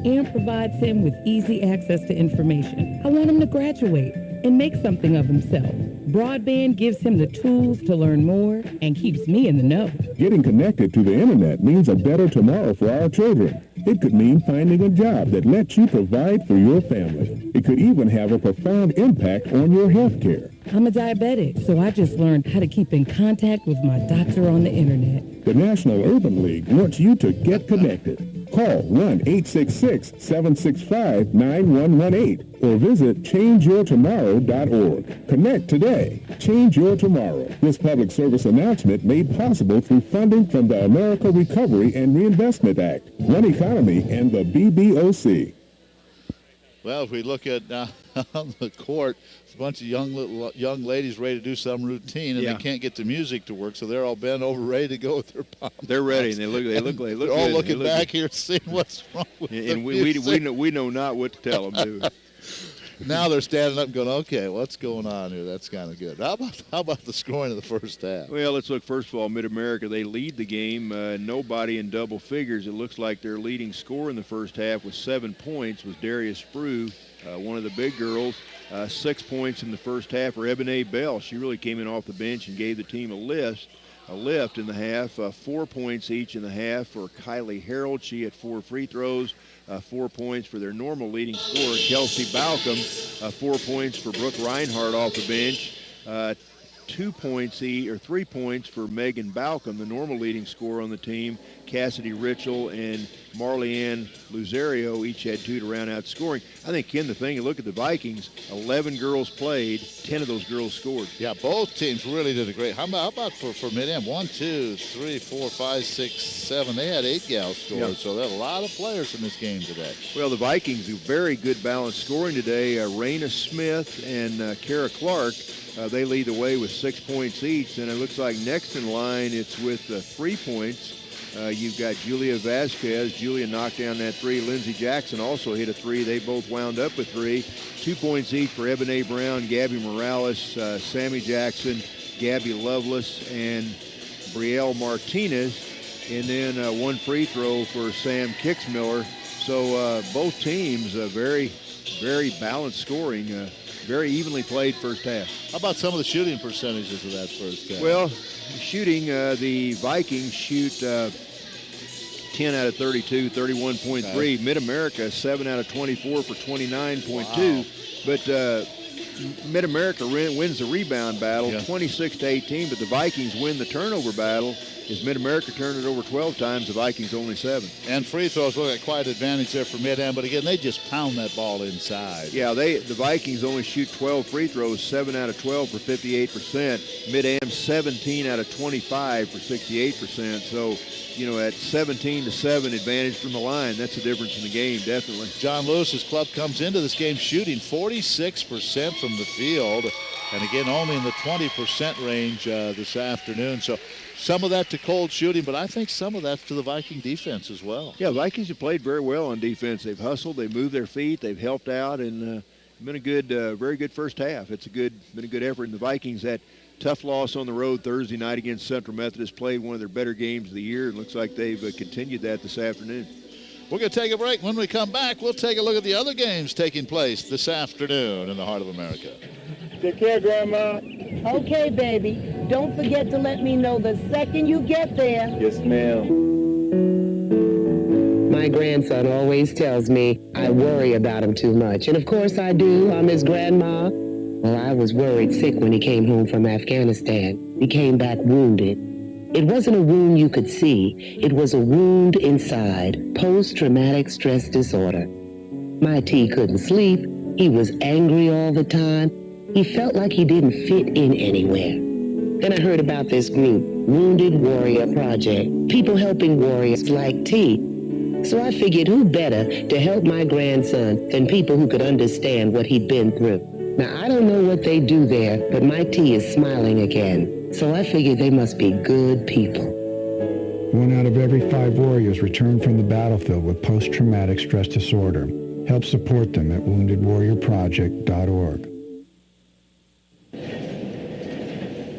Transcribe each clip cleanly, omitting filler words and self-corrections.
and provides him with easy access to information. I want him to graduate and make something of himself. Broadband gives him the tools to learn more and keeps me in the know. Getting connected to the internet means a better tomorrow for our children. It could mean finding a job that lets you provide for your family. It could even have a profound impact on your health care. I'm a diabetic, so I just learned how to keep in contact with my doctor on the internet. The National Urban League wants you to get connected. Call 1-866-765-9118 or visit changeyourtomorrow.org. Connect today. Change your tomorrow. This public service announcement made possible through funding from the America Recovery and Reinvestment Act, One Economy, and the BBOC. Well, if we look at on the court, it's a bunch of young ladies ready to do some routine, and they can't get the music to work, so they're all bent over, ready to go with their pom. They're ready, and they look they're good. all looking back here, seeing what's wrong with the music. we know not what to tell them, do we? Now they're standing up and going, okay, what's going on here? That's kind of good. How about the scoring of the first half? Well, let's look first of all. MidAmerica, they lead the game. Nobody in double figures. It looks like their leading scorer in the first half with 7 points was Darius Sprue, one of the big girls. 6 points in the first half for Ebony Bell. She really came in off the bench and gave the team a lift in the half. 4 points each in the half for Kylie Harold. She had 4 free throws. 4 points for their normal leading scorer, Kelsey Balcom. 4 points for Brooke Reinhardt off the bench. 3 points for Megan Balcom, the normal leading scorer on the team. Cassidy Ritchell and Marleyanne Luzario each had 2 to round out scoring. I think, Ken, the thing, you look at the Vikings, 11 girls played, 10 of those girls scored. Yeah, both teams really did a great. How about for MidAm? 1, 2, 3, 4, 5, 6, 7. They had 8 gals scored, so there are a lot of players in this game today. Well, the Vikings do very good balanced scoring today. Raina Smith and Kara Clark, they lead the way with 6 points each. And it looks like next in line it's with 3 points. You've got Julia Vasquez. Julia knocked down that 3. Lindsey Jackson also hit a 3. They both wound up with 3. 2 points each for Ebony Brown, Gabby Morales, Sammy Jackson, Gabby Lovelace, and Brielle Martinez. And then 1 free throw for Sam Kicksmiller. So both teams very, very balanced scoring. Very evenly played first half. How about some of the shooting percentages of that first half? Well, shooting, the Vikings shoot 10 out of 32, 31.3. Okay. MidAmerica, 7 out of 24 for 29.2. Wow. But MidAmerica wins the rebound battle, 26-18, but the Vikings win the turnover battle. As MidAmerica turned it over 12 times, the Vikings only 7. And free throws look like quite an advantage there for MidAm, but again, they just pound that ball inside. Yeah, the Vikings only shoot 12 free throws, 7 out of 12 for 58%. MidAm 17 out of 25 for 68%. So, at 17-7 advantage from the line, that's the difference in the game, definitely. John Lewis's club comes into this game shooting 46% from the field, and again, only in the 20% range this afternoon. So some of that to cold shooting, but I think some of that's to the Viking defense as well. Yeah, Vikings have played very well on defense. They've hustled, they've moved their feet, they've helped out, and been a good, very good first half. It's been a good effort. And the Vikings had tough loss on the road Thursday night against Central Methodist, played one of their better games of the year. It looks like they've continued that this afternoon. We're going to take a break. When we come back, we'll take a look at the other games taking place this afternoon in the heart of America. Take care, Grandma. Okay, baby. Don't forget to let me know the second you get there. Yes, ma'am. My grandson always tells me I worry about him too much. And of course I do. I'm his grandma. Well, I was worried sick when he came home from Afghanistan. He came back wounded. It wasn't a wound you could see. It was a wound inside. Post-traumatic stress disorder. My T couldn't sleep. He was angry all the time. He felt like he didn't fit in anywhere. Then I heard about this group, Wounded Warrior Project. People helping warriors like T. So I figured who better to help my grandson than people who could understand what he'd been through. Now, I don't know what they do there, but my T is smiling again. So I figured they must be good people. 1 out of every 5 warriors return from the battlefield with post-traumatic stress disorder. Help support them at woundedwarriorproject.org.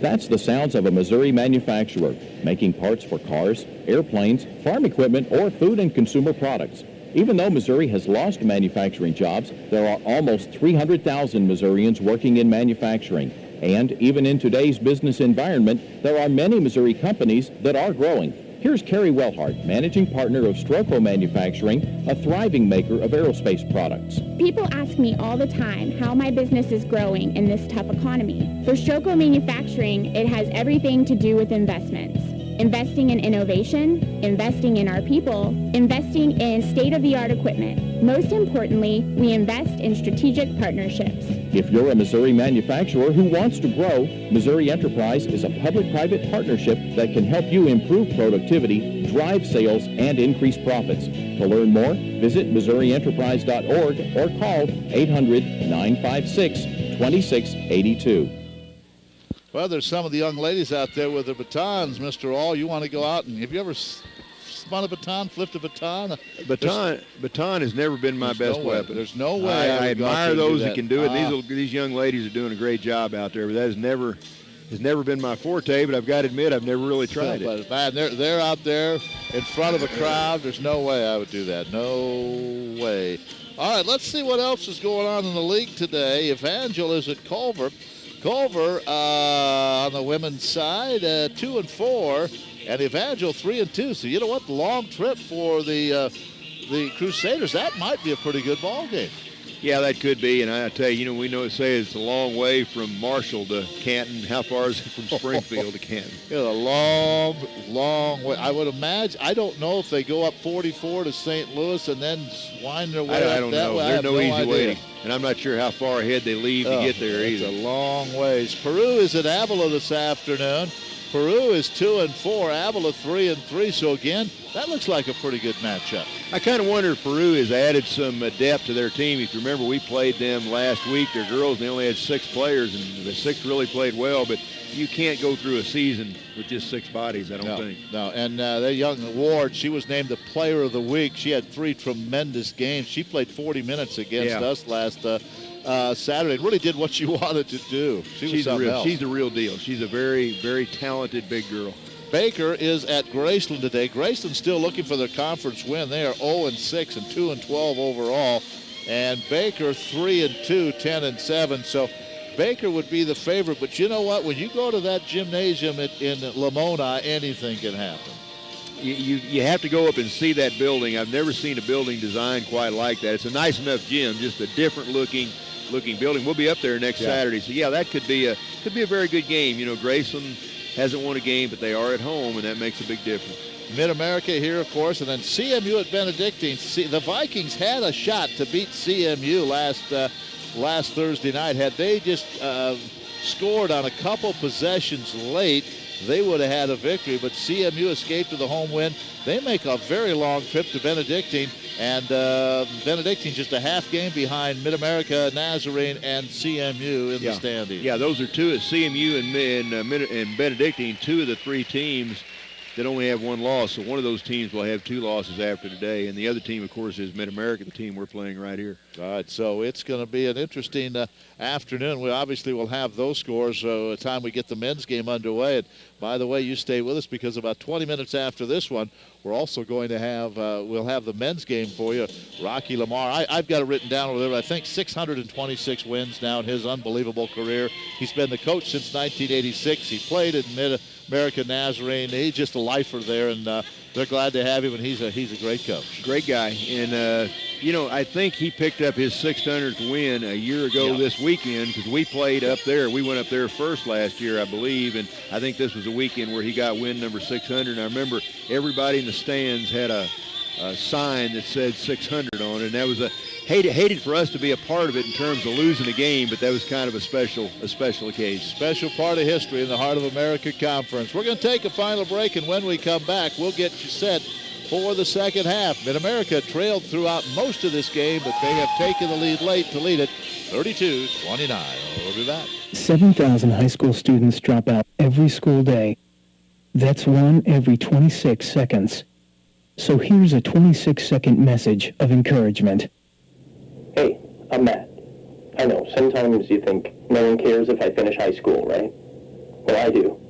That's the sounds of a Missouri manufacturer making parts for cars, airplanes, farm equipment, or food and consumer products. Even though Missouri has lost manufacturing jobs, there are almost 300,000 Missourians working in manufacturing. And even in today's business environment, there are many Missouri companies that are growing. Here's Carrie Wellhart, managing partner of Stroco Manufacturing, a thriving maker of aerospace products. People ask me all the time how my business is growing in this tough economy. For Stroco Manufacturing, it has everything to do with investments. Investing in innovation, investing in our people, investing in state-of-the-art equipment. Most importantly, we invest in strategic partnerships. If you're a Missouri manufacturer who wants to grow, Missouri Enterprise is a public-private partnership that can help you improve productivity, drive sales, and increase profits. To learn more, visit MissouriEnterprise.org or call 800-956-2682. Well, there's some of the young ladies out there with their batons. Mr. All, you want to go out and have you ever spun a baton, flipped a baton? Baton has never been my best weapon. There's no way. I admire those that can do it. These young ladies are doing a great job out there, but that has never been my forte, but I've got to admit I've never really tried it. But man, they're out there in front of a crowd. There's no way I would do that. No way. All right, let's see what else is going on in the league today. Evangel is at Culver. Culver on the women's side, 2-4, and Evangel 3-2. So you know what? Long trip for the Crusaders. That might be a pretty good ball game. Yeah, that could be. And I tell you, we say it's a long way from Marshall to Canton. How far is it from Springfield to Canton? It's a long, long way. I would imagine. I don't know if they go up 44 to St. Louis and then wind their way up that way. I don't know. There's no easy way. And I'm not sure how far ahead they leave to get there either. It's a long ways. Peru is at Avila this afternoon. Peru is 2-4, Avila 3-3. So again, that looks like a pretty good matchup. I kind of wonder if Peru has added some depth to their team. If you remember, we played them last week. Their girls, they only had 6 players, and the 6 really played well. But you can't go through a season with just 6 bodies, I don't think. No, and their young Ward, she was named the Player of the Week. She had 3 tremendous games. She played 40 minutes against us last Saturday. It really did what she wanted to do. She's the real deal. She's a very, very talented big girl. Baker is at Graceland today. Graceland's still looking for their conference win. They are 0-6 and 2-12 overall. And Baker 3-2, 10-7. So Baker would be the favorite. But you know what? When you go to that gymnasium in Lamona, anything can happen. You have to go up and see that building. I've never seen a building designed quite like that. It's a nice enough gym, just a different looking building. We'll be up there next Saturday. So yeah, that could be a very good game. Graceland hasn't won a game, but they are at home, and that makes a big difference. Mid-America here, of course, and then CMU at Benedictine. The Vikings had a shot to beat CMU last Thursday night. Had they just scored on a couple possessions late, they would have had a victory, but CMU escaped with a home win. They make a very long trip to Benedictine, and Benedictine just a half game behind Mid-America, Nazarene, and CMU in the standings. Yeah, those are two at CMU and Benedictine, 2 of the 3 teams that only have 1 loss. So one of those teams will have 2 losses after today, and the other team, of course, is Mid-America, the team we're playing right here. All right, so it's going to be an interesting afternoon. We obviously will have those scores by the time we get the men's game underway. And by the way, you stay with us because about 20 minutes after this one, we're also going to have we'll have the men's game for you. Rocky Lamar, I've got it written down over there, but I think 626 wins now in his unbelievable career. He's been the coach since 1986. He played at Mid-America Nazarene. He's just a lifer there, and they're glad to have him, and he's a great coach. Great guy. And, I think he picked up his 600th win a year ago this weekend because we played up there. We went up there first last year, I believe, and I think this was a weekend where he got win number 600. And I remember everybody in the stands had a sign that said 600 on it, and that was hated for us to be a part of it in terms of losing a game, but that was kind of a special occasion. Special part of history in the Heart of America Conference. We're going to take a final break, and when we come back, we'll get you set for the second half. Mid-America trailed throughout most of this game, but they have taken the lead late to lead it 32-29. We'll be back. 7,000 high school students drop out every school day. That's 1 every 26 seconds. So here's a 26-second message of encouragement. Hey, I'm Matt. I know, sometimes you think no one cares if I finish high school, right? Well, I do.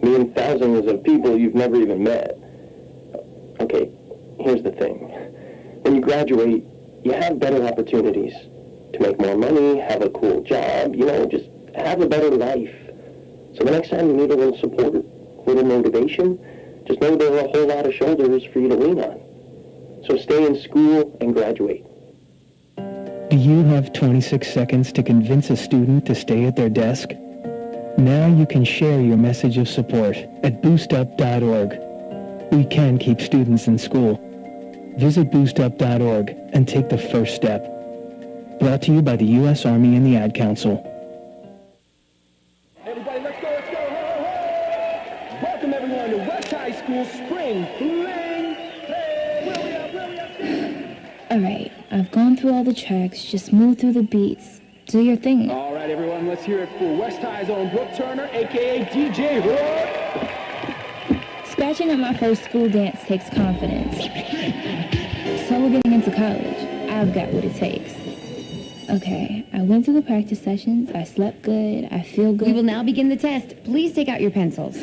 Me and thousands of people you've never even met. Okay, here's the thing. When you graduate, you have better opportunities to make more money, have a cool job, just have a better life. So the next time you need a little support, a little motivation, just know there are a whole lot of shoulders for you to lean on. So stay in school and graduate. Do you have 26 seconds to convince a student to stay at their desk? Now you can share your message of support at boostup.org. We can keep students in school. Visit boostup.org and take the first step. Brought to you by the U.S. Army and the Ad Council. Everybody, let's go, let's go. Ho, ho. Welcome everyone to West High School Spring Fling. All right, I've gone through all the tracks. Just move through the beats. Do your thing. All right, everyone, let's hear it for West High's own Brooke Turner, a.k.a. DJ Hook. Scratching at my first school dance takes confidence. So we're getting into college. I've got what it takes. Okay, I went through the practice sessions. I slept good. I feel good. We will now begin the test. Please take out your pencils.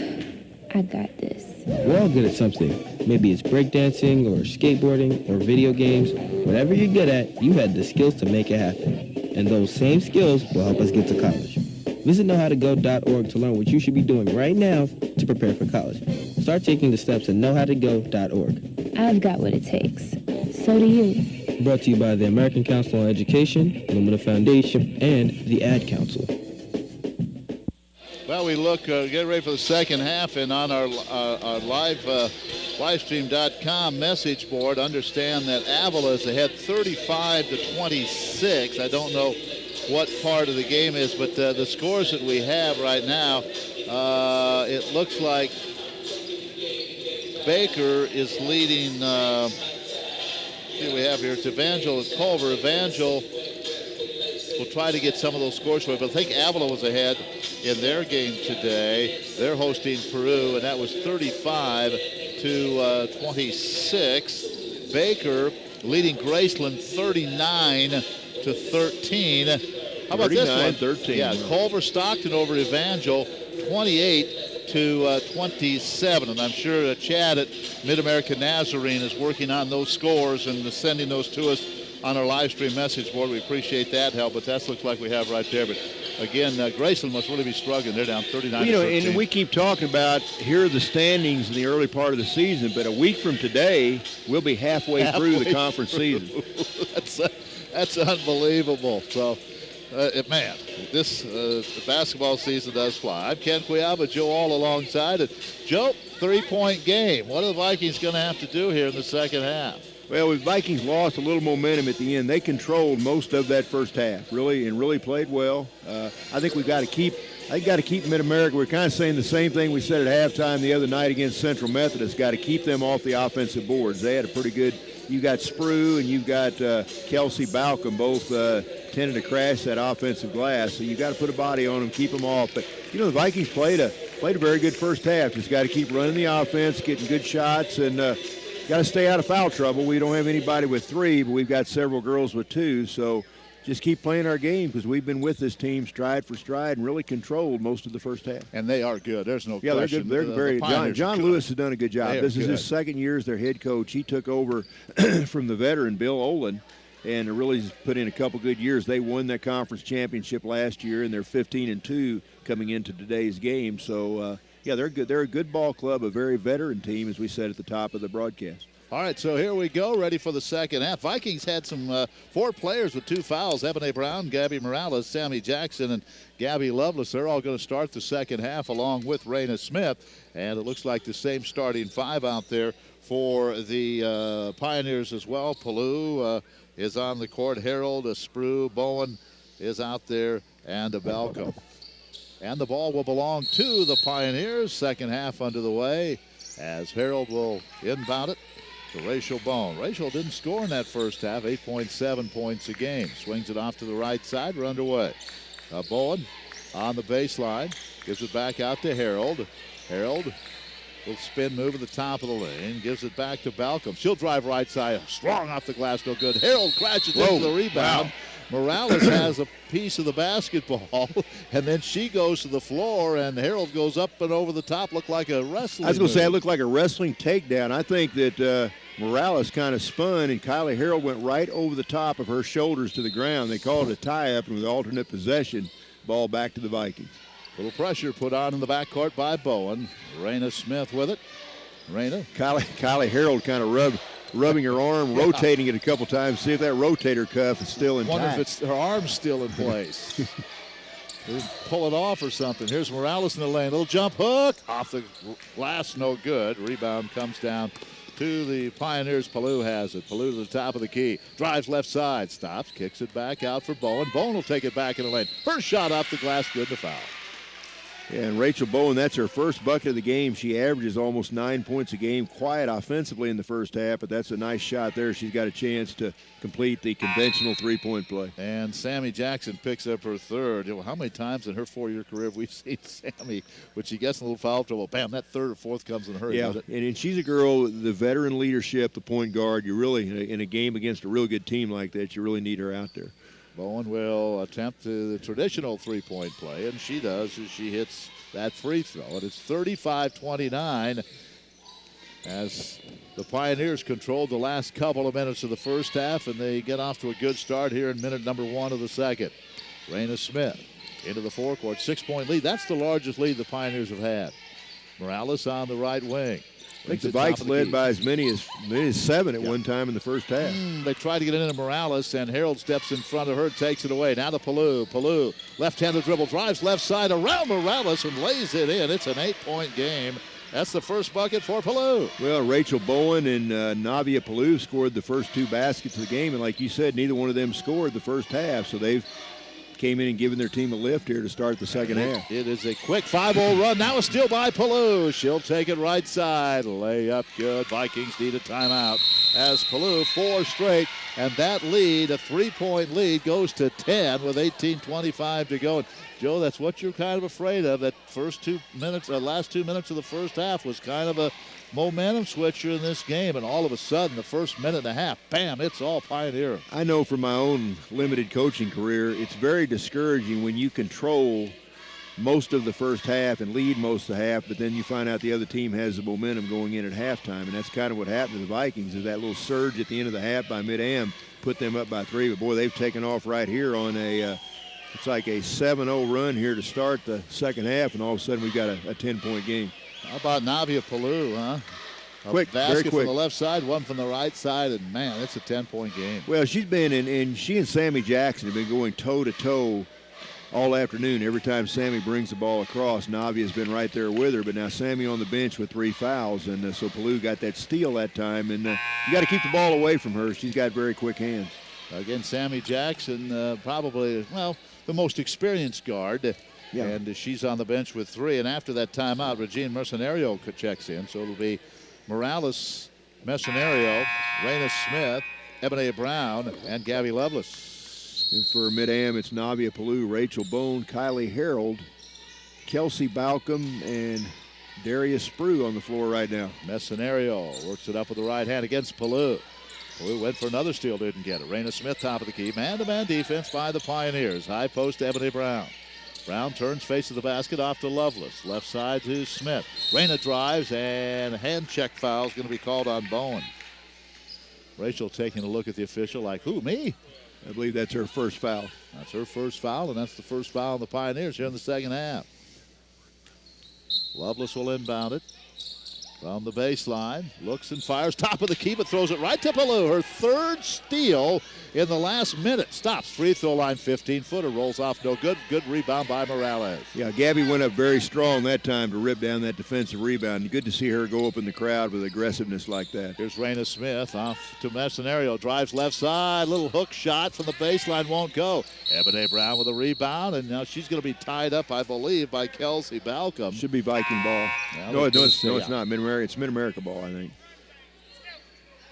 I got this. We're all good at something. Maybe it's breakdancing or skateboarding or video games. Whatever you're good at, you had the skills to make it happen. And those same skills will help us get to college. Visit knowhowtogo.org to learn what you should be doing right now to prepare for college. Start taking the steps at knowhowtogo.org. I've got what it takes. So do you. Brought to you by the American Council on Education, Lumina Foundation, and the Ad Council. Well, we look, get ready for the second half, and on our livestream.com message board, understand that Avila is ahead 35-26. I don't know what part of the game is, but the scores that we have right now, it looks like Baker is leading, see we have here, it's Evangel and Culver. Evangel will try to get some of those scores for it, but I think Avila was ahead in their game today. They're hosting Peru, and that was 35-26. Baker leading Graceland 39-13. How about this one? 39-13. Yeah, Culver Stockton over Evangel, 28-27. And I'm sure Chad at Mid-American Nazarene is working on those scores and sending those to us on our live stream message board. We appreciate that help, but that looks like we have right there. But again, Graceland must really be struggling. They're down 39-13. And we keep talking about here are the standings in the early part of the season, but a week from today, we'll be halfway through the conference season. That's unbelievable. So, man, this basketball season does fly. I'm Ken Quiaba, Joe All alongside it. Joe, 3-point game. What are the Vikings going to have to do here in the second half? Well, the Vikings lost a little momentum at the end. They controlled most of that first half, really played well. I think we've got to keep Mid-America. We're kind of saying the same thing we said at halftime the other night against Central Methodist. Got to keep them off the offensive boards. They had a pretty good. You got Sprue and you've got Kelsey Balcom, both tended to crash that offensive glass. So you got to put a body on them, keep them off. But the Vikings played a very good first half. Just got to keep running the offense, getting good shots, and got to stay out of foul trouble. We don't have anybody with 3, but we've got several girls with 2. So just keep playing our game because we've been with this team stride for stride and really controlled most of the first half. And they are good. There's no question. They're good. They're very. John Lewis has done a good job. This is his second year as their head coach. He took over from the veteran Bill Olin and really put in a couple good years. They won that conference championship last year, and they're 15-2 coming into today's game. So, they're good. They're a good ball club, a very veteran team, as we said at the top of the broadcast. All right, so here we go, ready for the second half. Vikings had some 4 players with 2 fouls. Ebony Brown, Gabby Morales, Sammy Jackson, and Gabby Lovelace. They're all going to start the second half along with Raina Smith. And it looks like the same starting 5 out there for the Pioneers as well. Palou is on the court. Harold, Sprue, Bowen is out there, and Balcom. And the ball will belong to the Pioneers. Second half under the way as Harold will inbound it to Rachel Bone. Rachel didn't score in that first half, 8.7 points a game. Swings it off to the right side. We're underway. Bowen on the baseline. Gives it back out to Harold. Harold will spin move at the top of the lane. Gives it back to Balcom. She'll drive right side. Strong off the glass. No good. Harold crashes into the rebound. Wow. Morales has a piece of the basketball, and then she goes to the floor, and Harold goes up and over the top. Looked like a wrestling I was going to say, it looked like a wrestling takedown. I think that Morales kind of spun, and Kylie Harold went right over the top of her shoulders to the ground. They called it a tie-up, and with alternate possession, ball back to the Vikings. Little pressure put on in the backcourt by Bowen. Raina Smith with it. Raina. Kylie Harold kind of rubbing her arm, rotating it a couple times, see if that rotator cuff is still intact. Wonder if her arm's still in place. Pull it off or something. Here's Morales in the lane. Little jump hook. Off the glass, no good. Rebound comes down to the Pioneers. Palou has it. Palou to the top of the key. Drives left side. Stops. Kicks it back out for Bowen. Bowen will take it back in the lane. First shot off the glass. Good to foul. Yeah, and Rachel Bowen, that's her first bucket of the game. She averages almost 9 points a game. Quiet offensively in the first half, but that's a nice shot there. She's got a chance to complete the conventional three-point play. And Sammy Jackson picks up her third. You know, how many times in her 4-year career have we seen Sammy, when she gets in a little foul trouble, bam, that third or fourth comes in her. Yeah, and she's a girl, the veteran leadership, the point guard. You really, in a game against a real good team like that, you really need her out there. Bowen will attempt the traditional three-point play, and she does as she hits that free throw. And it's 35-29 as the Pioneers controlled the last couple of minutes of the first half, and they get off to a good start here in minute number 1 of the second. Raina Smith into the forecourt, 6-point lead. That's the largest lead the Pioneers have had. Morales on the right wing. I think the Vikes led by as many as 7 at one time in the first half. They tried to get into Morales, and Harold steps in front of her, takes it away. Now to Palou. Palou, left-handed dribble, drives left side around Morales and lays it in. It's an 8-point game. That's the first bucket for Palou. Well, Rachel Bowen and Navia Palou scored the first 2 baskets of the game, and like you said, neither one of them scored the first half, so they've came in and given their team a lift here to start the second half. It is a quick 5-0 run. Now a steal by Palou. She'll take it right side. Layup good. Vikings need a timeout as Palou 4 straight. And that lead, a 3-point lead, goes to 10 with 18:25 to go. And Joe, that's what you're kind of afraid of. That last 2 minutes of the first half was kind of a momentum switcher in this game, and all of a sudden, the first minute and a half, bam, it's all Pioneer. I know from my own limited coaching career, it's very discouraging when you control most of the first half and lead most of the half, but then you find out the other team has the momentum going in at halftime, and that's kind of what happened to the Vikings, is that little surge at the end of the half by MidAm put them up by 3, but boy, they've taken off right here on it's like a 7-0 run here to start the second half, and all of a sudden we've got a 10-point game. How about Navia Palou, huh? Quick, basket very quick. From the left side, one from the right side, and man, it's a 10-point game. Well, she's been and she and Sammy Jackson have been going toe-to-toe all afternoon. Every time Sammy brings the ball across, Navia's been right there with her, but now Sammy on the bench with 3 fouls, and so Palou got that steal that time, and you got to keep the ball away from her. She's got very quick hands. Again, Sammy Jackson, probably, well, the most experienced guard. Yeah. And she's on the bench with 3. And after that timeout, Regine Mercenario checks in. So it'll be Morales, Mercenario, Raina Smith, Ebony Brown, and Gabby Lovelace. And for MidAm, it's Navia Palou, Rachel Bone, Kylie Harold, Kelsey Balcom, and Darius Sprue on the floor right now. Mercenario works it up with the right hand against Palou. Palou went for another steal, didn't get it. Raina Smith, top of the key. Man-to-man defense by the Pioneers. High post to Ebony Brown. Brown turns face of the basket off to Lovelace. Left side to Smith. Raina drives, and a hand check foul is going to be called on Bowen. Rachel taking a look at the official like, who, me? I believe that's her first foul. That's her first foul, and that's the first foul on the Pioneers here in the second half. Lovelace will inbound it from the baseline. Looks and fires, top of the key, but throws it right to Palou. Her third steal in the last minute. Stops, free throw line, 15-footer, rolls off, no good. Good rebound by Morales. Yeah, Gabby went up very strong that time to rip down that defensive rebound. Good to see her go up in the crowd with aggressiveness like that. Here's Raina Smith off to Mercenario, drives left side, little hook shot from the baseline, won't go. Ebony Brown with a rebound, and now she's going to be tied up, I believe, by Kelsey Balcom. Should be Viking ball. Yeah, no, it's not. It's Mid-America ball, I think.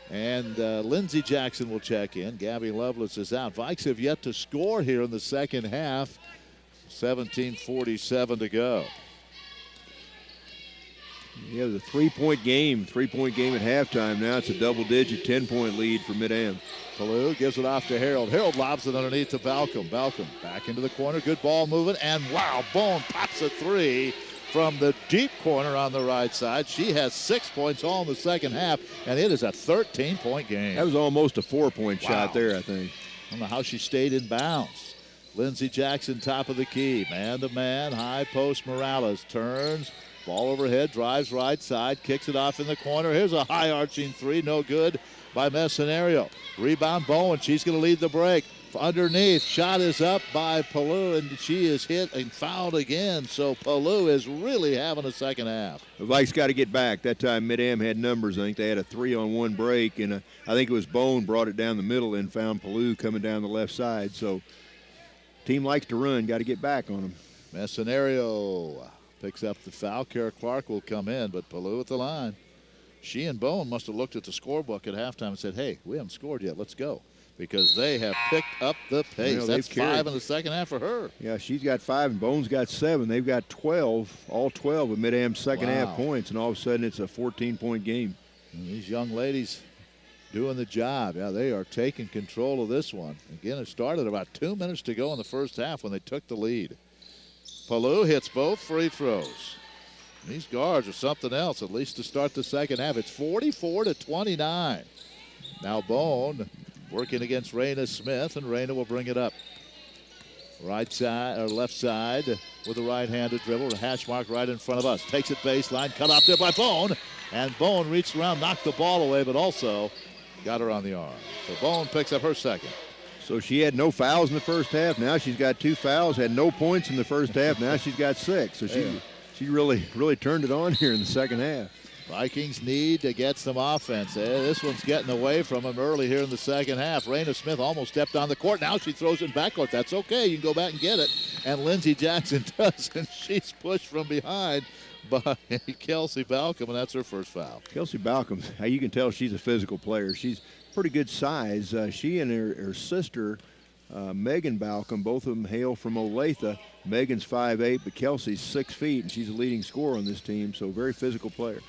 And Lindsey Jackson will check in. Gabby Lovelace is out. Vikes have yet to score here in the second half. 17:47 to go. Yeah, it was a three-point game at halftime. Now it's a double-digit 10-point lead for MidAm. Palou gives it off to Harold. Harold lobs it underneath to Balcom. Balcom back into the corner. Good ball moving. And wow, Bone pops a 3 from the deep corner on the right side. She has 6 points all in the second half, and it is a 13-point game. That was almost a 4-point shot there, I think. I don't know how she stayed in bounds. Lindsey Jackson, top of the key. Man-to-man, high post. Morales turns. Ball overhead, drives right side, kicks it off in the corner. Here's a high-arching three, no good by Messinario. Rebound, Bowen. She's going to lead the break. Underneath, shot is up by Palou, and she is hit and fouled again. So Palou is really having a second half. The Vikes got to get back. That time MidAm had numbers. I think they had a 3-on-1 break, and I think it was Bone brought it down the middle and found Palou coming down the left side. So team likes to run. Got to get back on them. Messinario picks up the foul. Kara Clark will come in, but Palou at the line. She and Bone must have looked at the scorebook at halftime and said, hey, we haven't scored yet. Let's go. Because they have picked up the pace. You know, that's carried 5 in the second half for her. Yeah, she's got 5 and Bone's got 7. They've got 12, all 12 of MidAm's second half points, and all of a sudden it's a 14-point game. And these young ladies doing the job. Yeah, they are taking control of this one. Again, it started about 2 minutes to go in the first half when they took the lead. Palou hits both free throws. These guards are something else, at least to start the second half. It's 44-29. Now Bone working against Raina Smith, and Raina will bring it up. Right side, or left side, with a right-handed dribble. A hash mark right in front of us. Takes it baseline, cut off there by Bone. And Bone reached around, knocked the ball away, but also got her on the arm. So Bone picks up her second. So she had no fouls in the first half. Now she's got 2 fouls, had no points in the first half. Now she's got 6. So she really turned it on here in the second half. Vikings need to get some offense. This one's getting away from them early here in the second half. Raina Smith almost stepped on the court. Now she throws it in backcourt. That's okay. You can go back and get it. And Lindsey Jackson does, and she's pushed from behind by Kelsey Balcom, and that's her first foul. Kelsey Balcom, you can tell she's a physical player. She's pretty good size. She and her sister, Megan Balcom, both of them hail from Olathe. Megan's 5'8", but Kelsey's 6 feet, and she's a leading scorer on this team, so very physical player.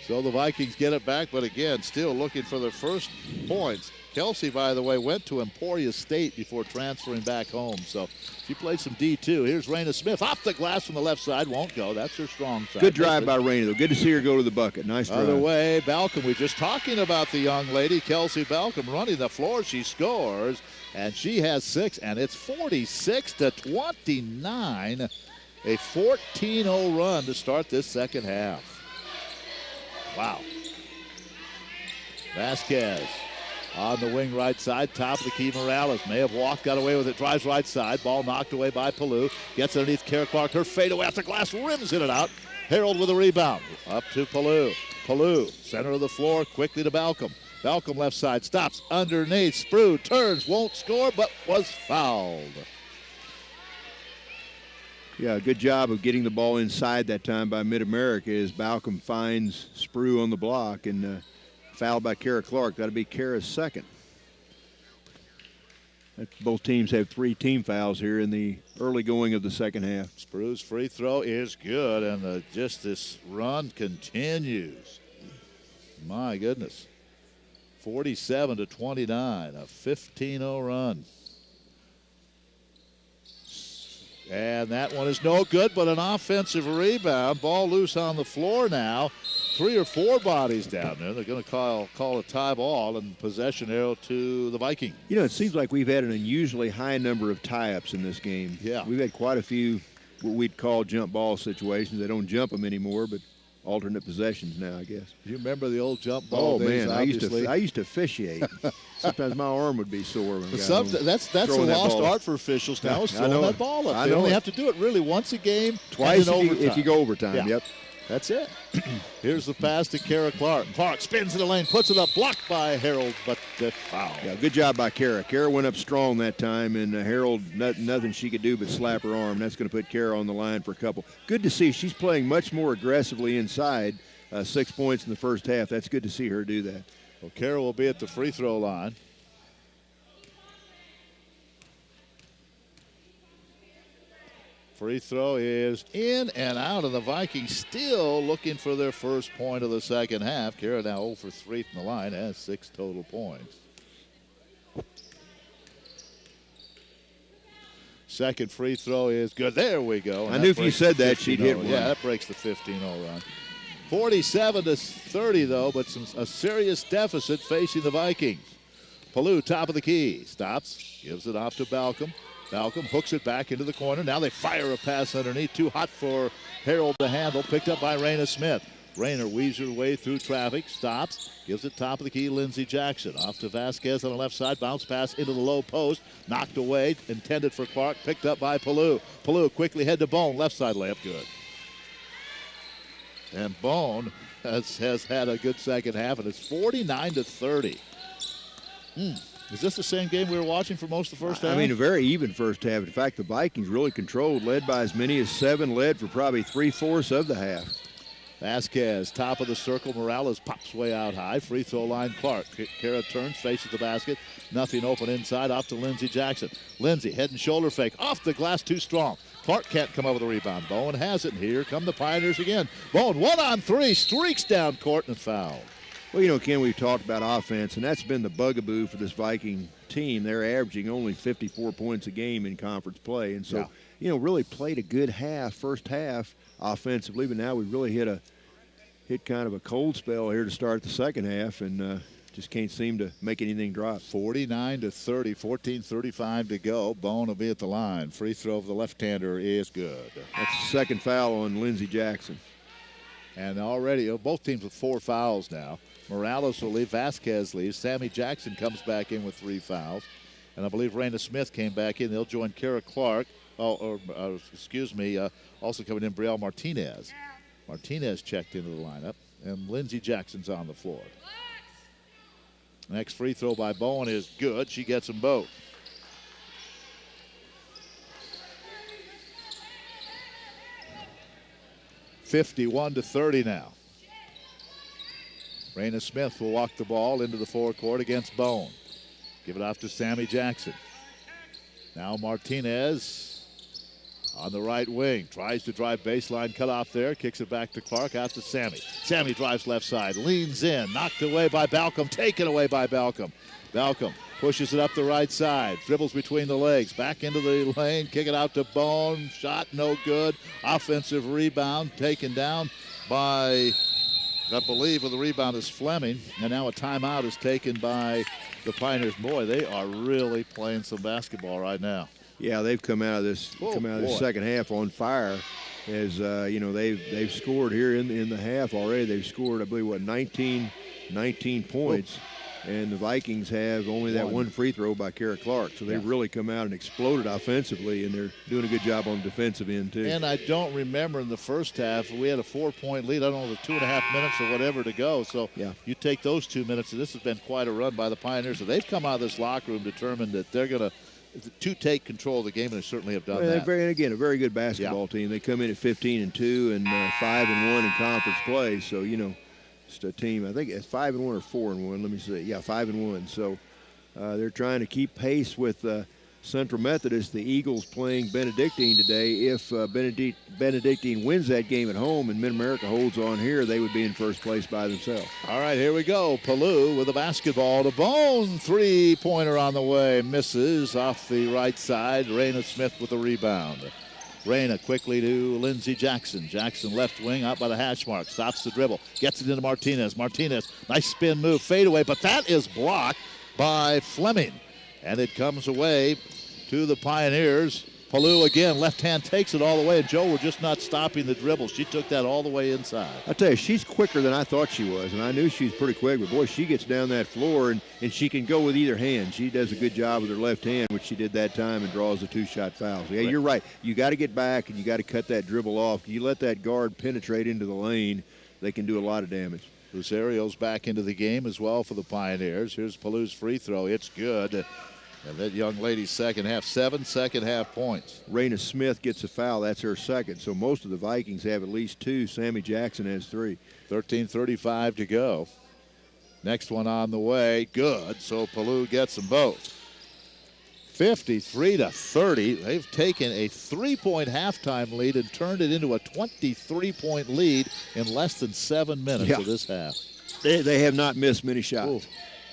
So the Vikings get it back, but again, still looking for their first points. Kelsey, by the way, went to Emporia State before transferring back home, so she played some D2. Here's Raina Smith off the glass from the left side. Won't go. That's her strong side. Good drive by Raina, though. Good to see her go to the bucket. Nice drive. Other way, Balcom. We're just talking about the young lady, Kelsey Balcom, running the floor. She scores, and she has 6, and it's 46-29. A 14-0 run to start this second half. Wow. Vasquez on the wing right side, top of the key. Morales may have walked, got away with it, drives right side. Ball knocked away by Palou. Gets underneath Kara Clark. Her fadeaway off the glass, rims it out. Harold with a rebound. Up to Palou. Palou, center of the floor, quickly to Balcom. Balcom left side, stops underneath. Sprue turns, won't score, but was fouled. Yeah, good job of getting the ball inside that time by Mid-America as Balcom finds Sprue on the block and fouled by Kara Clark. That'll be Kara's second. Both teams have 3 team fouls here in the early going of the second half. Sprue's free throw is good, and just this run continues. My goodness. 47-29, a 15-0 run. And that one is no good, but an offensive rebound. Ball loose on the floor now. 3 or 4 bodies down there. They're going to call a tie ball and possession arrow to the Viking. You know, it seems like we've had an unusually high number of tie-ups in this game. Yeah. We've had quite a few what we'd call jump ball situations. They don't jump them anymore, but alternate possessions now, I guess. You remember the old jump ball days, man, obviously. I used to officiate. Sometimes my arm would be sore. When that's a lost art for officials now, is throwing that ball up. They only have to do it really once a game. Twice if you go overtime. Yeah. Yep. That's it. Here's the pass to Kara Clark. Clark spins in the lane, puts it up, blocked by Harold, but the foul. Yeah, good job by Kara. Kara went up strong that time, and Harold, nothing she could do but slap her arm. That's going to put Kara on the line for a couple. Good to see. She's playing much more aggressively inside. 6 points in the first half. That's good to see her do that. Well, Kara will be at the free throw line. Free throw is in and out, and the Vikings still looking for their first point of the second half. Kara now 0 for 3 from the line, has 6 total points. Second free throw is good. There we go. I knew if you said that, she'd hit one. Yeah, that breaks the 15-0 run. 47-30, though, but a serious deficit facing the Vikings. Palou, top of the key. Stops, gives it off to Balcom. Balcom hooks it back into the corner. Now they fire a pass underneath. Too hot for Harold to handle. Picked up by Raina Smith. Rainer weaves her way through traffic. Stops. Gives it top of the key. Lindsey Jackson. Off to Vasquez on the left side. Bounce pass into the low post. Knocked away. Intended for Clark. Picked up by Palou. Palou quickly head to Bone. Left side layup good. And Bone has had a good second half, and it's 49-30. Is this the same game we were watching for most of the first half? I mean, a very even first half. In fact, the Vikings really controlled, led by as many as 7, led for probably 3/4 of the half. Vasquez, top of the circle. Morales pops way out high. Free throw line, Clark. Kara turns, faces the basket. Nothing open inside. Off to Lindsey Jackson. Lindsey, head and shoulder fake. Off the glass, too strong. Clark can't come up with a rebound. Bowen has it, and here come the Pioneers again. Bowen, 1-on-3, streaks down court and foul. Well, you know, Ken, we've talked about offense, and that's been the bugaboo for this Viking team. They're averaging only 54 points a game in conference play. And so, you know, really played a good half, first half offensively, but now we really hit kind of a cold spell here to start the second half, and just can't seem to make anything drop. 49-30, 14:35 to go. Bone will be at the line. Free throw of the left-hander is good. That's the second foul on Lindsey Jackson. And already, both teams with 4 fouls now. Morales will leave. Vasquez leaves. Sammy Jackson comes back in with 3 fouls. And I believe Raina Smith came back in. They'll join Kara Clark. Also coming in, Brielle Martinez. Martinez checked into the lineup. And Lindsey Jackson's on the floor. Next free throw by Bowen is good. She gets them both. $51-30 now. Raina Smith will walk the ball into the forecourt against Bowen. Give it off to Sammy Jackson. Now Martinez on the right wing. Tries to drive baseline, cut off there. Kicks it back to Clark, out to Sammy. Sammy drives left side, leans in. Knocked away by Balcom, taken away by Balcom. Balcom pushes it up the right side. Dribbles between the legs, back into the lane. Kick it out to Bone. Shot no good. Offensive rebound taken down by, I believe, the rebound is Fleming. And now a timeout is taken by the Pioneers. Boy, they are really playing some basketball right now. Yeah, they've come out of this second half on fire. As you know, they've scored here in the half already. They've scored, I believe, 19 points, and the Vikings have only that one free throw by Kara Clark. So they've really come out and exploded offensively, and they're doing a good job on the defensive end too. And I don't remember in the first half we had a 4-point lead. I don't know, the 2.5 minutes or whatever to go. So you take those 2 minutes, and this has been quite a run by the Pioneers. So they've come out of this locker room determined that they're going to take control of the game, and they certainly have done that. Again, a very good basketball team. They come in at 15-2 and 5-1 in conference play. So, you know, just a team. I think it's 5-1 or 4-1. Let me see. Yeah, 5-1. So they're trying to keep pace with Central Methodist. The Eagles playing Benedictine today. If Benedictine wins that game at home and Mid-America holds on here, they would be in first place by themselves. All right, here we go. Palou with the basketball to Bone. 3-pointer on the way. Misses off the right side. Raina Smith with the rebound. Raina quickly to Lindsey Jackson. Jackson left wing out by the hash mark. Stops the dribble. Gets it into Martinez. Martinez, nice spin move. Fade away, but that is blocked by Fleming. And it comes away to the Pioneers. Palou again, left hand takes it all the way. And Joe, we're just not stopping the dribble. She took that all the way inside. I tell you, she's quicker than I thought she was. And I knew she was pretty quick. But, boy, she gets down that floor, and she can go with either hand. She does a good job with her left hand, which she did that time, and draws a 2-shot foul. So, yeah, you're right. You got to get back, and you got to cut that dribble off. You let that guard penetrate into the lane, they can do a lot of damage. Rosario's back into the game as well for the Pioneers. Here's Palou's free throw. It's good. And that young lady's second half, 7 second-half points. Raina Smith gets a foul. That's her second. So most of the Vikings have at least 2. Sammy Jackson has 3. 13:35 to go. Next one on the way. Good. So Palou gets them both. 53-30. They've taken a 3-point halftime lead and turned it into a 23-point lead in less than 7 minutes of this half. They have not missed many shots. Ooh.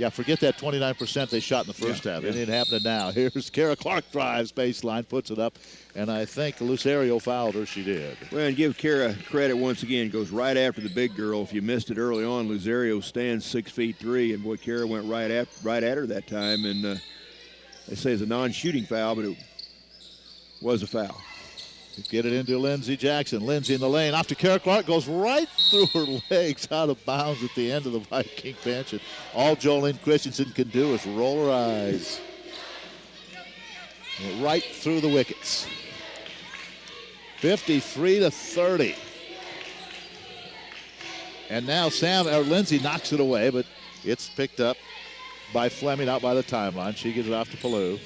Yeah, forget that 29% they shot in the first half. It ain't happening now. Here's Kara Clark drives baseline, puts it up, and I think Lucerio fouled her. She did. Well, and give Kara credit once again. Goes right after the big girl. If you missed it early on, Lucerio stands 6'3", and boy, Kara went right at her that time. And they say it's a non-shooting foul, but it was a foul. Get it into Lindsey Jackson. Lindsey in the lane. Off to Kara Clark. Goes right through her legs, out of bounds at the end of the Viking bench. And all Jolene Christensen can do is roll her eyes. Right through the wickets. 53-30. And now Lindsey knocks it away, but it's picked up by Fleming out by the timeline. She gets it off to Palou.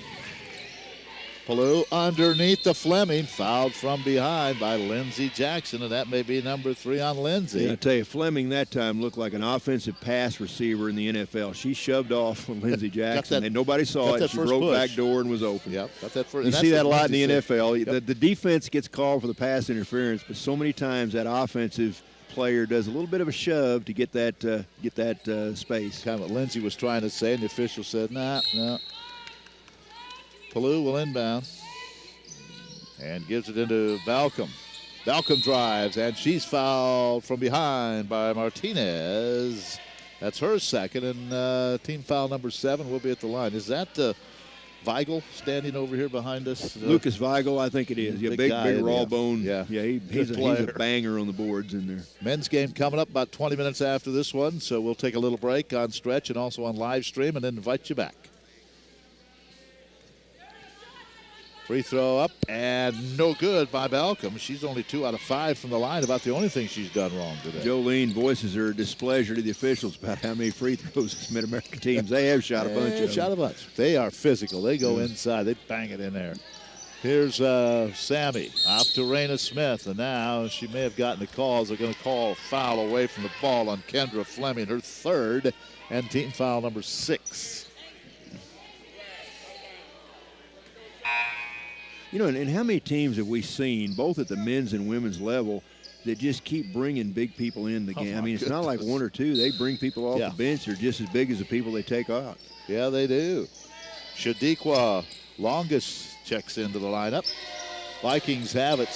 Palou underneath the Fleming, fouled from behind by Lindsey Jackson, and that may be number 3 on Lindsey. Yeah, I tell you, Fleming that time looked like an offensive pass receiver in the NFL. She shoved off Lindsey Jackson, and nobody saw it. She broke back door and was open. Yep, got that first. You see that a lot in the NFL. Yep. The defense gets called for the pass interference, but so many times that offensive player does a little bit of a shove to get that space. Kind of what Lindsey was trying to say, and the official said, nah. Palou will inbound and gives it into Balcom. Balcom drives, and she's fouled from behind by Martinez. That's her second, and team foul number 7 will be at the line. Is that Weigel standing over here behind us? Lucas Weigel, I think it is. Yeah, big raw bone. Yeah, he's a banger on the boards in there. Men's game coming up about 20 minutes after this one, so we'll take a little break on Stretch and also on live stream, and then invite you back. Free throw up and no good by Balcom. She's only 2 out of 5 from the line. About the only thing she's done wrong today. Jolene voices her displeasure to the officials about how many free throws Mid-America teams. They have shot a bunch of them. They are physical. They go inside. They bang it in there. Here's Sammy off to Raina Smith. And now she may have gotten the calls. They're going to call a foul away from the ball on Kendra Fleming, her 3rd, and team foul number 6. You know, and how many teams have we seen, both at the men's and women's level, that just keep bringing big people in the game? I mean, it's not like 1 or 2. They bring people off the bench. They're just as big as the people they take out. Yeah, they do. Shadiqua Longest checks into the lineup. Vikings have it.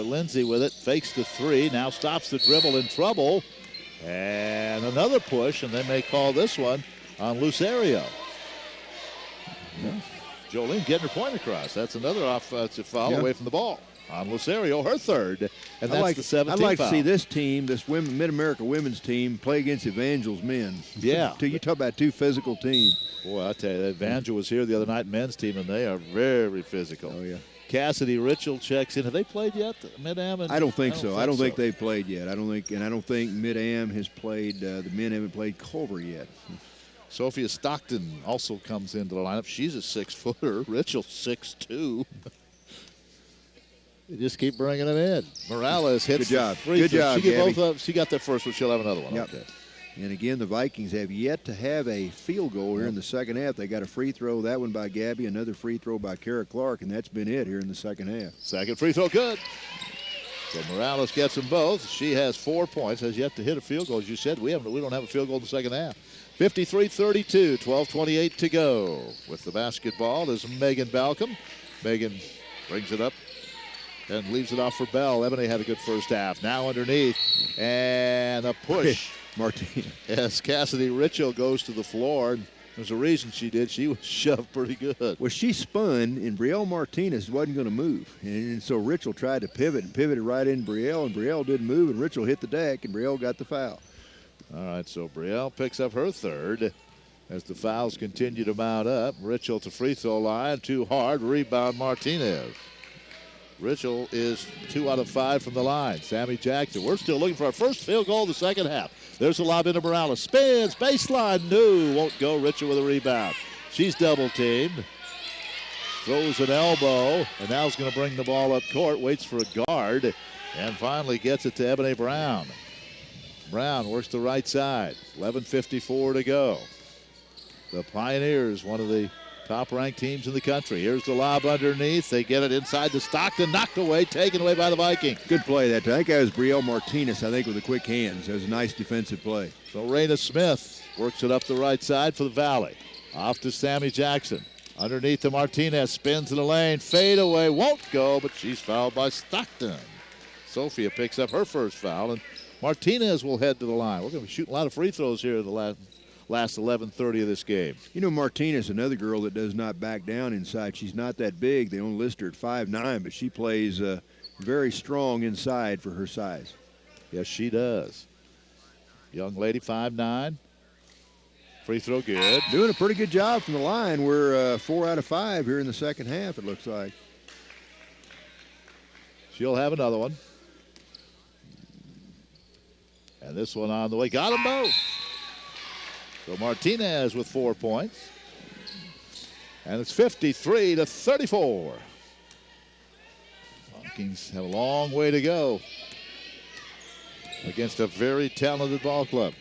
Lindsey with it. Fakes the 3. Now stops the dribble, in trouble. And another push, and they may call this one on Lucerio. Yeah. Jolene getting her point across. That's another offensive foul away from the ball on Lucerio, her 3rd, and that's the 17th I'd like foul. to see this team, this Mid-America women's team, play against Evangel's men. Yeah. You talk about 2 physical teams. Boy, I tell you, Evangel was here the other night, men's team, and they are very physical. Oh, yeah. Cassidy Richel checks in. Have they played yet, MidAm? I don't think so. I don't think they've played yet. I don't think MidAm has played. The men haven't played Culver yet. Sophia Stockton also comes into the lineup. She's a 6-footer. Richel 6'2". They just keep bringing them in. Morales hits. Good job. Good job. Gabby. She got that first one. She'll have another one. Yep. Okay. And again, the Vikings have yet to have a field goal here in the second half. They got a free throw, that one by Gabby, another free throw by Kara Clark, and that's been it here in the second half. Second free throw, good. So Morales gets them both. She has 4 points, has yet to hit a field goal. As you said, we don't have a field goal in the second half. 53-32, 12:28 to go. With the basketball is Megan Balcom. Megan brings it up and leaves it off for Bell. Ebony had a good first half. Now underneath, and a push. Martinez. As Cassidy Richel goes to the floor. There's a reason she did. She was shoved pretty good. Well, she spun, and Brielle Martinez wasn't going to move. And so Richel tried to pivot and pivoted right in Brielle, and Brielle didn't move, and Richel hit the deck, and Brielle got the foul. All right, so Brielle picks up her 3rd as the fouls continue to mount up. Richel to free throw line, too hard. Rebound Martinez. Richel is 2 out of 5 from the line. Sammy Jackson. We're still looking for our first field goal of the second half. There's a lob into Morales. Spins, baseline, no, won't go. Richel with a rebound. She's double teamed. Throws an elbow, and now is going to bring the ball up court. Waits for a guard, and finally gets it to Ebony Brown. Brown works the right side. 11:54 to go. The Pioneers, one of the top-ranked teams in the country. Here's the lob underneath. They get it inside the Stockton. Knocked away, taken away by the Viking. Good play that time. I think that was Brielle Martinez, I think, with the quick hands. That was a nice defensive play. So Raina Smith Works it up the right side for the Valley. Off to Sammy Jackson. Underneath to Martinez. Spins in the lane. Fade away. Won't go, but she's fouled by Stockton. Sophia picks up her first foul, and Martinez will head to the line. We're going to be shooting a lot of free throws here at the last 11:30 of this game. You know, Martinez, another girl that does not back down inside. She's not that big. They only list her at 5'9", but she plays very strong inside for her size. Yes, she does. Young lady, 5'9". Free throw good. Doing a pretty good job from the line. We're 4 out of 5 here in the second half, it looks like. She'll have another one. And this one on the way. Got them both. So Martinez with 4 points. And it's 53-34. Vikings have a long way to go against a very talented ball club.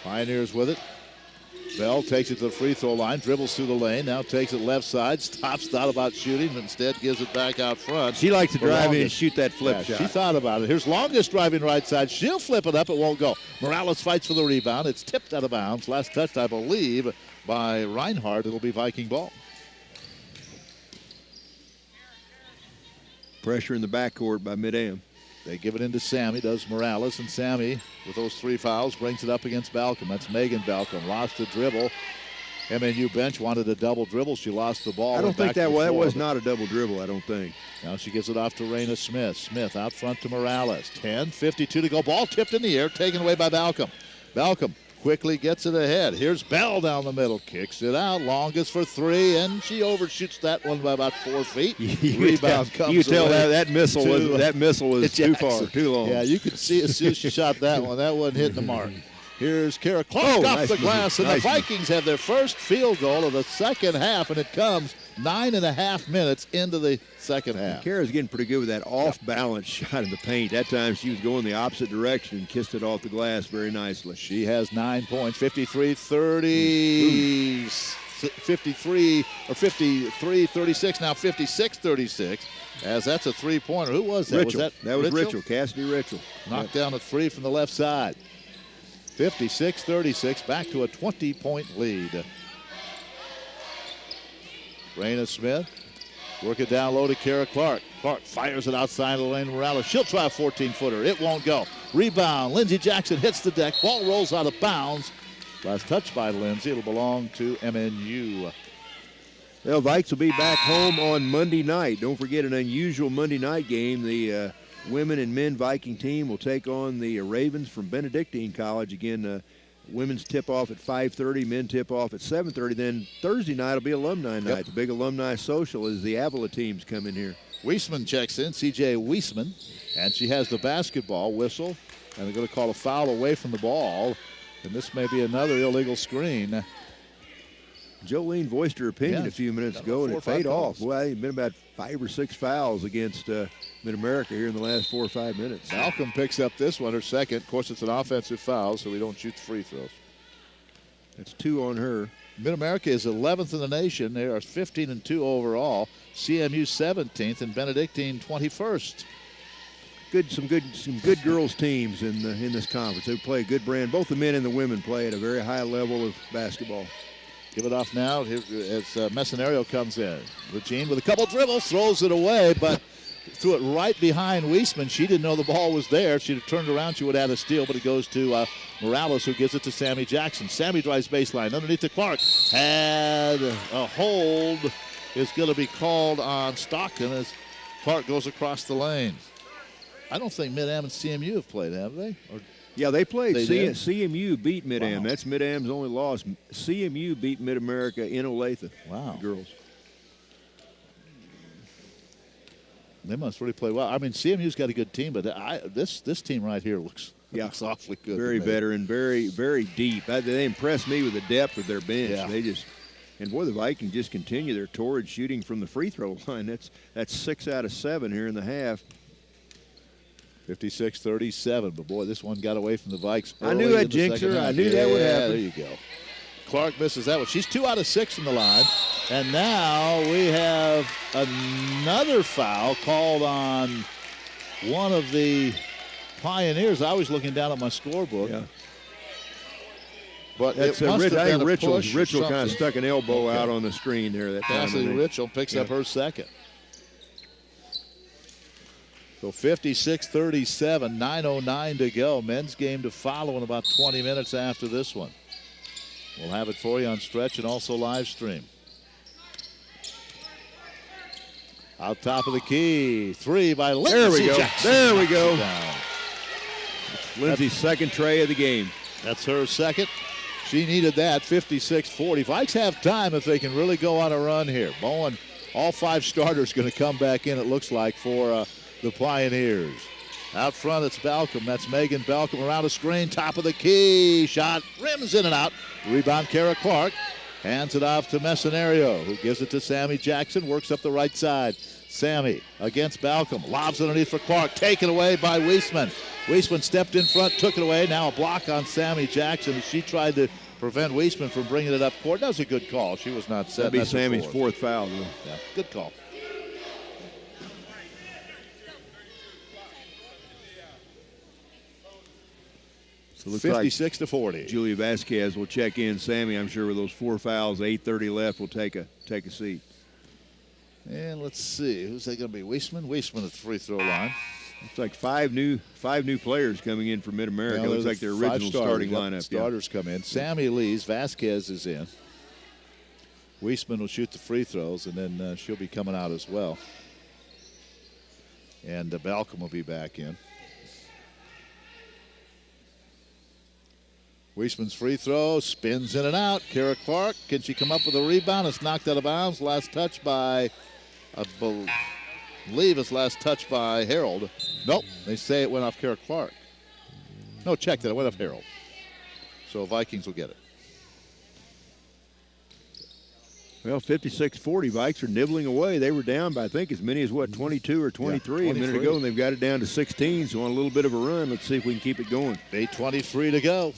Pioneers with it. Bell takes it to the free throw line, dribbles through the lane, now takes it left side, stops, thought about shooting, but instead gives it back out front. She likes to drive in and shoot that flip shot. She thought about it. Here's Longest driving right side. She'll flip it up. It won't go. Morales fights for the rebound. It's tipped out of bounds. Last touched, I believe, by Reinhardt. It'll be Viking ball. Pressure in the backcourt by MidAm. They give it into Sammy, does Morales, and Sammy, with those 3 fouls, brings it up against Balcom. That's Megan Balcom. Lost the dribble. MNU bench wanted a double dribble. She lost the ball. I don't think that was not a double dribble, I don't think. Now she gives it off to Raina Smith. Smith out front to Morales. 10:52 to go. Ball tipped in the air, taken away by Balcom. Balcom quickly gets it ahead. Here's Bell down the middle. Kicks it out. Longest for 3, and she overshoots that one by about 4 feet. Rebound comes You tell away that missile was too far, too long. Yeah, you could see as soon as she shot that one. That wasn't hitting the mark. Here's Kara Clark off the glass, and the Vikings have their first field goal of the second half, and it comes 9.5 minutes into the second half. Kara's getting pretty good with that off-balance shot in the paint. That time she was going the opposite direction and kissed it off the glass very nicely. She has 9 points, 53-30, 53-36, now 56-36, as that's a three-pointer. Who was that? Richel. That was Richel, Cassidy Richel. Knocked down a 3 from the left side. 56-36, back to a 20-point lead. Raina Smith, work it down low to Kara Clark. Clark fires it outside of the lane. Morales, she'll try a 14-footer. It won't go. Rebound, Lindsey Jackson hits the deck. Ball rolls out of bounds. Last touch by Lindsey. It'll belong to MNU. Well, Vikes will be back home on Monday night. Don't forget an unusual Monday night game. The women and men Viking team will take on the Ravens from Benedictine College. Again, women's tip-off at 5:30, men tip-off at 7:30. Then Thursday night will be alumni night. The big alumni social as the Avila teams come in here. Weisman checks in, C.J. Weisman, and she has the basketball whistle, and they're going to call a foul away from the ball, and this may be another illegal screen. Jolene voiced her opinion a few minutes ago, and it paid off. Well, it's been about 5 or 6 fouls against Mid-America here in the last 4 or 5 minutes. Malcolm picks up this one, her second. Of course, it's an offensive foul, so we don't shoot the free throws. That's 2 on her. Mid-America is 11th in the nation. They are 15-2 overall. CMU 17th and Benedictine 21st. Some good girls teams in this conference. They play a good brand. Both the men and the women play at a very high level of basketball. Give it off now as Messenario comes in. Regine with a couple dribbles, throws it away, but threw it right behind Weisman. She didn't know the ball was there. If she'd have turned around, she would have had a steal, but it goes to Morales, who gives it to Sammy Jackson. Sammy drives baseline underneath to Clark. Had a hold. Is going to be called on Stockton as Clark goes across the lane. I don't think MidAm and CMU have played, have they? Yeah, they played. CMU beat MidAm. Wow. That's MidAm's only loss. CMU beat Mid-America in Olathe. Wow. Girls. They must really play well. I mean, CMU's got a good team, but this team right here looks awfully good. Very veteran, very, very deep. They impressed me with the depth of their bench. Yeah. And boy, the Vikings just continue their torrid shooting from the free throw line. That's 6 out of 7 here in the half. 56-37, but boy, this one got away from the Vikes. I knew that jinx her. I knew that would happen. There you go. Clark misses that one. She's 2 out of 6 from the line. And now we have another foul called on one of the Pioneers. I was looking down at my scorebook. Yeah. But that's it must have been a push or Richel kind of something. stuck an elbow out on the screen there. That time, Cassidy Richel picks up her second. So 56-37, 9:09 to go. Men's game to follow in about 20 minutes after this one. We'll have it for you on Stretch and also live stream. Out top of the key, 3 by Lindsey There we go. Jackson. There we go. Down. Lindsay's second tray of the game. That's her second. She needed that, 56-40. Vikes have time if they can really go on a run here. Bowen, all 5 starters going to come back in, it looks like, for the Pioneers. Out front, it's Balcom. That's Megan Balcom around the screen, top of the key. Shot, rims in and out. Rebound, Kara Clark. Hands it off to Messenario, who gives it to Sammy Jackson, works up the right side. Sammy against Balcom, lobs underneath for Clark, taken away by Weisman. Weisman stepped in front, took it away. Now a block on Sammy Jackson. She tried to prevent Weisman from bringing it up court. That was a good call. She was not set. That'd be Sammy's fourth foul, though. Yeah, good call. So it looks 56-40. Like Julia Vasquez will check in. Sammy, I'm sure with those 4 fouls, 8:30 left, will take a seat. And let's see, who's that going to be? Weisman? Weisman at the free throw line. Looks like five new players coming in from Mid-America. Looks like their original starting lineup. Starters come in. Sammy leaves. Vasquez is in. Weisman will shoot the free throws, and then she'll be coming out as well. And Balcom will be back in. Weisman's free throw spins in and out. Kara Clark, can she come up with a rebound? It's knocked out of bounds. Last touch by, I believe it's last touch by Harold. Nope, they say it went off Kara Clark. No, check that, it went off Harold. So Vikings will get it. Well, 56-40, Vikes are nibbling away. They were down by, I think, as many as, 22 or 23 a minute ago, and they've got it down to 16, so on a little bit of a run. Let's see if we can keep it going. 8:23 to go.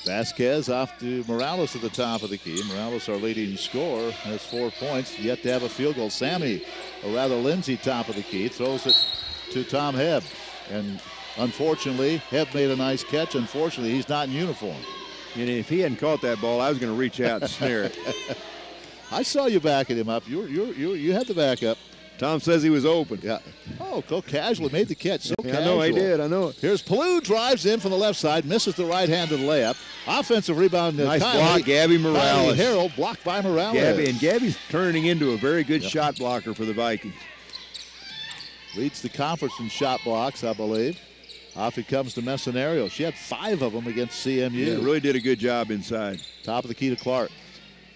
Vasquez off to Morales at the top of the key. Morales, our leading scorer, has 4 points, yet to have a field goal. Sammy, or rather Lindsay, top of the key, throws it to Tom Hebb. And unfortunately, Hebb made a nice catch. Unfortunately, he's not in uniform. And if he hadn't caught that ball, I was going to reach out and snare it. I saw you backing him up. You had the backup. Tom says he was open. Yeah. Oh, go casually. Made the catch. So yeah, casual. I know he did. I know it. Here's Palou, drives in from the left side, misses the right-handed layup. Offensive rebound. Nice block, Gabby Morales. Harold, blocked by Morales. Gabby's turning into a very good shot blocker for the Vikings. Leads the conference in shot blocks, I believe. Off it comes to Messenario. She had 5 of them against CMU. Yeah, really did a good job inside. Top of the key to Clark.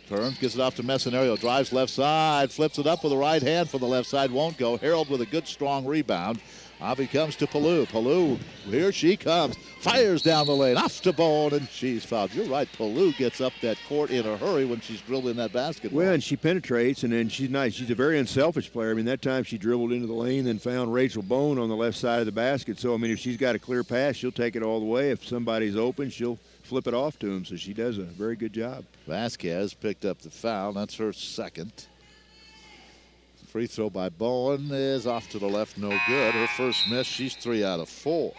Turns, gives it off to Messenario, drives left side, flips it up with the right hand for the left side, won't go. Harold with a good, strong rebound. Off he comes to Palou. Palou, here she comes, fires down the lane, off to Bone, and she's fouled. You're right, Palou gets up that court in a hurry when she's drilled in that basketball. Well, and she penetrates, and then she's nice. She's a very unselfish player. I mean, that time she dribbled into the lane and found Rachel Bone on the left side of the basket. So, I mean, if she's got a clear pass, she'll take it all the way. If somebody's open, she'll flip it off to him. So she does a very good job. Vasquez picked up the foul. That's her second. Free throw by Bowen is off to the left, no good. Her first miss, she's 3 out of 4.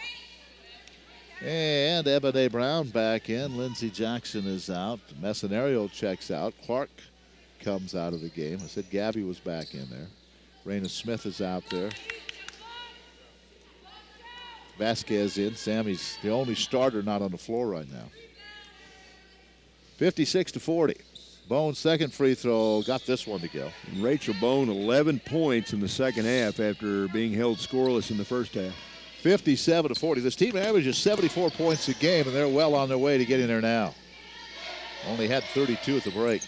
And Ebony Brown back in. Lindsey Jackson is out. Messenario checks out. Clark comes out of the game. I said Gabby was back in there. Raina Smith is out there. Vasquez in. Sammy's the only starter not on the floor right now. 56-40. Bone's second free throw got this one to go. And Rachel Bone, 11 points in the second half after being held scoreless in the first half. 57-40. This team averages 74 points a game, and they're well on their way to getting there now. Only had 32 at the break.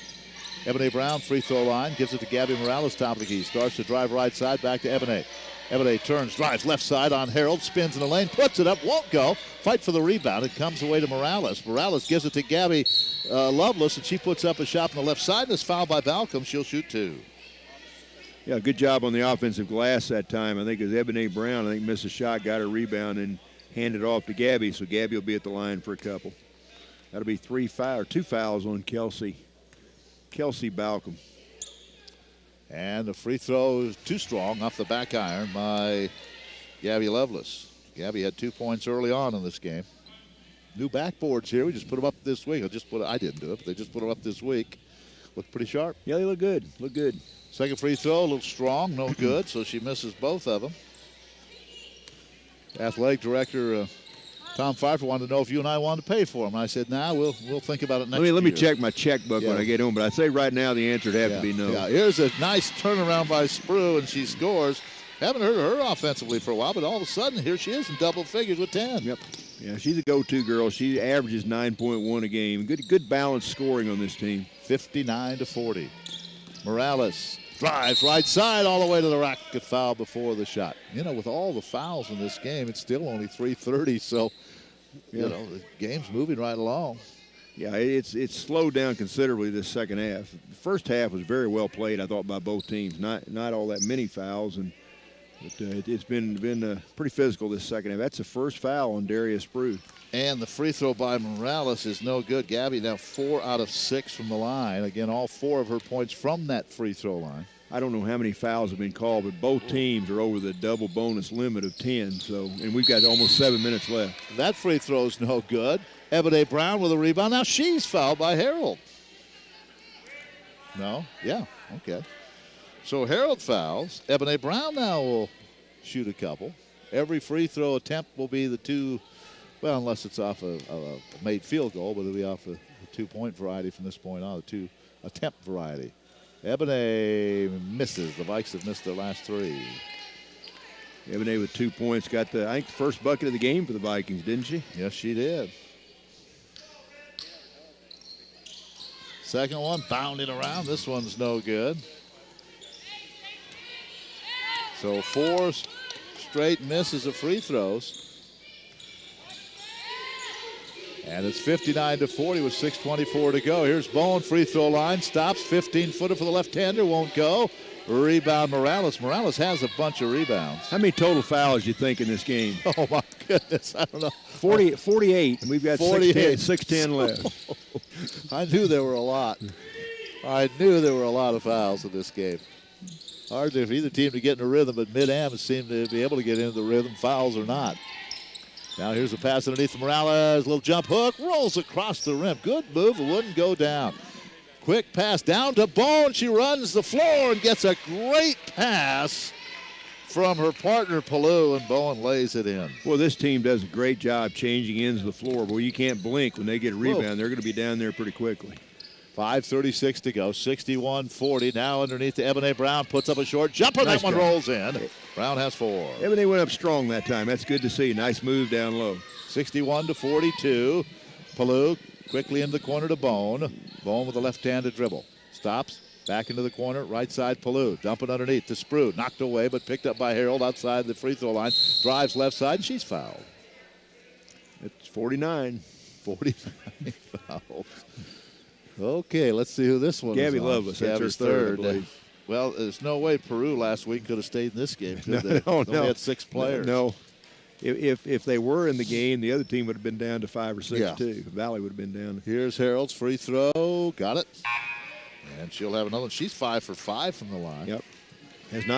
Ebony Brown, free throw line, gives it to Gabby Morales, top of the key. Starts to drive right side, back to Ebony. Ebony turns, drives left side on Harold, spins in the lane, puts it up, won't go. Fight for the rebound. It comes away to Morales. Morales gives it to Gabby Lovelace, and she puts up a shot on the left side, and is fouled by Balcom. She'll shoot 2. Yeah, good job on the offensive glass that time. I think it was Ebony Brown, I think, missed a shot, got a rebound, and handed it off to Gabby, so Gabby will be at the line for a couple. That'll be 2 fouls on Kelsey Balcom. And the free throw is too strong off the back iron by Gabby Lovelace. Gabby had 2 points early on in this game. new backboards here. We just put them up this week. I didn't do it, but they just put them up this week. Look pretty sharp. Yeah, they look good. Look good. Second free throw, a little strong, no good, so she misses both of them. Athletic director Tom Pfeiffer wanted to know if you and I wanted to pay for them. I said, nah, we'll think about it next year. Let me check my checkbook when I get home, but I'd say right now the answer would have to be no. Yeah, here's a nice turnaround by Sprue, and she scores. Haven't heard of her offensively for a while, but all of a sudden, here she is in double figures with 10. Yep. Yeah, she's a go-to girl. She averages 9.1 a game. Good balanced scoring on this team. 59-40. Morales drives right side all the way to the rack. A foul before the shot. You know, with all the fouls in this game, it's still only 3:30, so, you know, the game's moving right along. Yeah, it's slowed down considerably this second half. The first half was very well played, I thought, by both teams. Not all that many fouls, but it's been pretty physical this second half. That's the first foul on Darius Sprue. And the free throw by Morales is no good. Gabby now 4 out of 6 from the line. Again, all 4 of her points from that free throw line. I don't know how many fouls have been called, but both teams are over the double bonus limit of 10. And we've got almost 7 minutes left. That free throw's no good. Ebony Brown with a rebound. Now she's fouled by Harold. No? Yeah. Okay. So Harold fouls. Ebony Brown now will shoot a couple. Every free throw attempt will be the 2. Well, unless it's off a made field goal, but it'll be off a 2-point variety from this point on, a 2 attempt variety. Ebony misses. The Vikes have missed their last 3. Ebony with 2 points got the first bucket of the game for the Vikings, didn't she? Yes, she did. Second one bounding around. This one's no good. So 4 straight misses of free throws. And it's 59-40 with 6:24 to go. Here's Bowen, free throw line, stops, 15-footer for the left-hander, won't go. Rebound Morales. Morales has a bunch of rebounds. How many total fouls do you think in this game? Oh, my goodness, I don't know. 48, and we've got 6:10 left. I knew there were a lot. I knew there were a lot of fouls in this game. Hard for either team to get in a rhythm, but MidAm seemed to be able to get into the rhythm, fouls or not. Now here's a pass underneath Morales. Little jump hook. Rolls across the rim. Good move. It wouldn't go down. Quick pass down to Bone. She runs the floor and gets a great pass from her partner, Palou, and Bowen lays it in. Well, this team does a great job changing ends of the floor. Boy, you can't blink when they get a rebound. Whoa. They're going to be down there pretty quickly. 5:36 to go. 61-40. Now underneath to Ebony Brown. Puts up a short jumper. Nice that one rolls in. Brown has 4. Ebony went up strong that time. That's good to see. Nice move down low. 61-42. Palou quickly into the corner to Bone. Bone with a left-handed dribble. Stops. Back into the corner. Right side Palou. Dumping underneath to Sprue. Knocked away but picked up by Harold outside the free throw line. Drives left side and she's fouled. It's 49. 49 fouls. Okay, let's see who this one is. Gabby Lovelace. That's her third. Well, there's no way Peru last week could have stayed in this game. Could they? No. They had 6 players. No. If they were in the game, the other team would have been down to 5 or 6 too. Valley would have been down. Here's Harold's free throw. Got it. And she'll have another one. She's 5 for 5 from the line. Yep.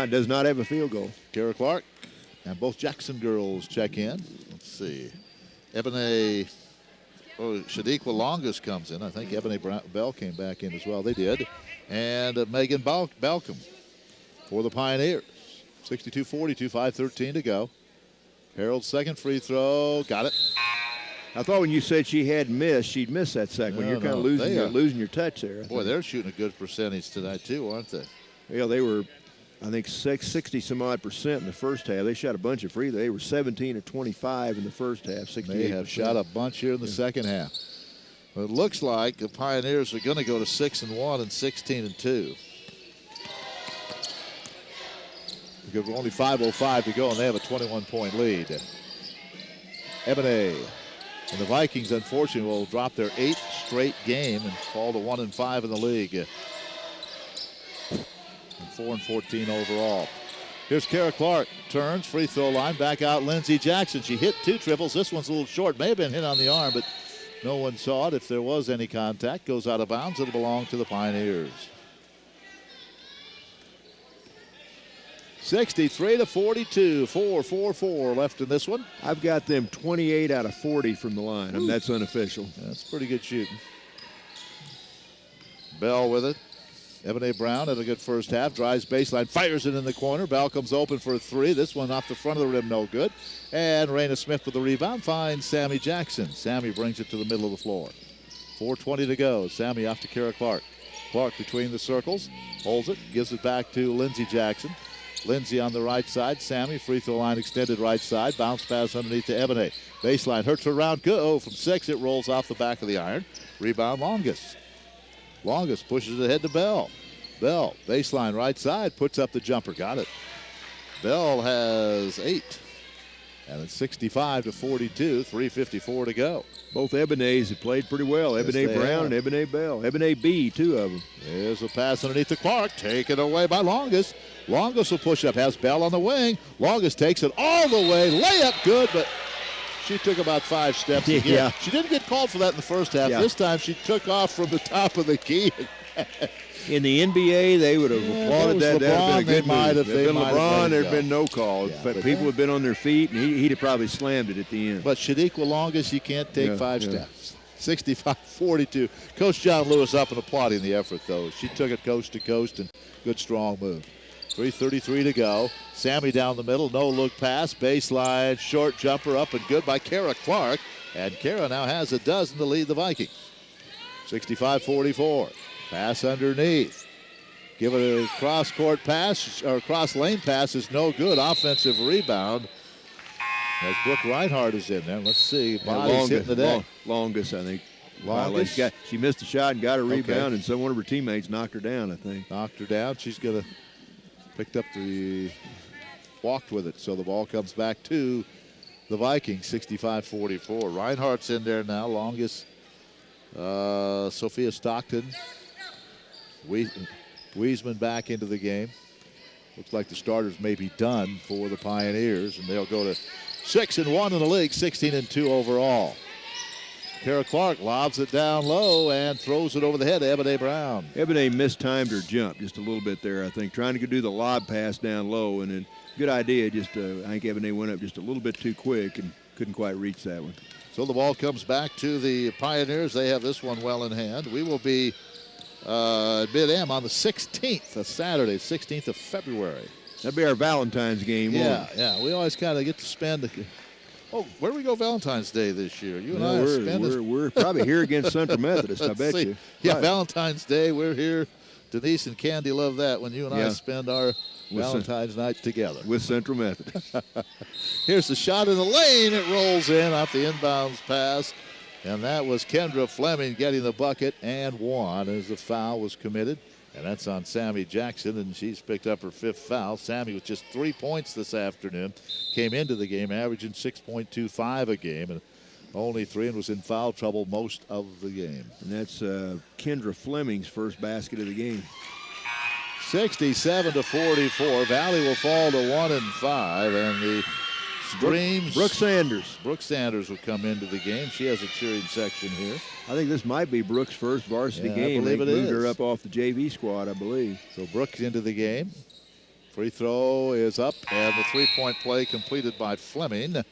Does not have a field goal. Kara Clark and both Jackson girls check in. Let's see. Ebony. Shadiqua Longus comes in. I think Ebony Bell came back in as well. They did. And Megan Balcom for the Pioneers. 62-42, 5:13 to go. Harold's second free throw. Got it. I thought when you said she had missed, she'd miss that second one. You're kind of losing your touch there. Boy, they're shooting a good percentage tonight too, aren't they? Yeah, they were, I think, 60-some-odd% in the first half. They shot a bunch of free throws. They were 17 of 25 in the first half, 68%. They have shot a bunch here in the second half. But it looks like the Pioneers are going to go to 6-1 and 16-2. Because we're only 5:05 to go, and they have a 21-point lead. Ebony and the Vikings, unfortunately, will drop their 8th straight game and fall to 1-5 in the league. And 4-14 overall. Here's Kara Clark. Turns, free throw line, back out Lindsey Jackson. She hit 2 triples. This one's a little short. May have been hit on the arm, but no one saw it. If there was any contact, goes out of bounds. It'll belong to the Pioneers. 63-42, 4-4-4 left in this one. I've got them 28 out of 40 from the line. I mean, that's unofficial. That's pretty good shooting. Bell with it. Ebony Brown had a good first half. Drives baseline, fires it in the corner. Bell comes open for a three. This one off the front of the rim, no good. And Raina Smith with the rebound finds Sammy Jackson. Sammy brings it to the middle of the floor. 4:20 to go. Sammy off to Kara Clark. Clark between the circles. Holds it, gives it back to Lindsey Jackson. Lindsey on the right side. Sammy, free throw line extended right side. Bounce pass underneath to Ebony. Baseline, hurts her around. Good. Oh, from 6, it rolls off the back of the iron. Rebound, Longus. Longus pushes it ahead to Bell. Bell, baseline right side, puts up the jumper. Got it. Bell has 8. And it's 65-42, 3:54 to go. Both Ebeneys have played pretty well. Yes, Ebony Brown and Ebony Bell. Ebony B, 2 of them. There's a pass underneath to Clark. Taken away by Longus. Longus will push up. Has Bell on the wing. Longus takes it all the way. Layup good, but she took about 5 steps again. Yeah. She didn't get called for that in the first half. Yeah. This time she took off from the top of the key. In the NBA, they would have applauded that. That would have been a good move. If it had been LeBron, there had been no call. But people had been on their feet, and he'd have probably slammed it at the end. But Shadiqua Longus, you can't take 5 steps. 65-42. Coach John Lewis up and applauding the effort, though. She took it coast to coast, and good strong move. 3:33 to go. Sammy down the middle, no look pass, baseline, short jumper up and good by Kara Clark. And Kara now has a dozen to lead the Vikings. 65-44. Pass underneath. Give it a cross-court pass, or cross-lane pass is no good. Offensive rebound. As Brooke Reinhardt is in there. Let's see. Body's hitting the deck. Longus, I think. Longus? She missed a shot and got a rebound, and one of her teammates knocked her down, I think. Knocked her down. She's going to picked up walked with it. So the ball comes back to the Vikings, 65-44. Reinhardt's in there now. Longus, Sophia Stockton. Wiesman back into the game. Looks like the starters may be done for the Pioneers, and they'll go to 6-1 in the league, 16-2 overall. Kara Clark lobs it down low and throws it over the head of Ebony Brown. Ebony mistimed her jump just a little bit there, I think, trying to do the lob pass down low, and then good idea. Just I think Ebony went up just a little bit too quick and couldn't quite reach that one. So the ball comes back to the Pioneers. They have this one well in hand. We will be at MidAm on the 16th of Saturday, 16th of February. That'll be our Valentine's game. Yeah. We always kind of get to spend. Where do we go Valentine's Day this year? You and I spend. We're probably here against Central Methodist. I bet you. Yeah, right. Valentine's Day. We're here. Denise and Candy love that when you and I spend our Valentine's night together with Central Methodist. Here's the shot in the lane. It rolls in off the inbounds pass. And that was Kendra Fleming getting the bucket and one as the foul was committed. And that's on Sammy Jackson, and she's picked up her 5th foul. Sammy with just 3 points this afternoon. Came into the game averaging 6.25 a game, and only 3, and was in foul trouble most of the game. And that's Kendra Fleming's first basket of the game. 67-44. Valley will fall to 1-5, and the Streams. Brooke Sanders. Brooke Sanders will come into the game. She has a cheering section here. I think this might be Brooke's first varsity game. I believe they it moved is. her up off the JV squad, I believe. So Brooke into the game. Free throw is up, and the three-point play completed by Fleming.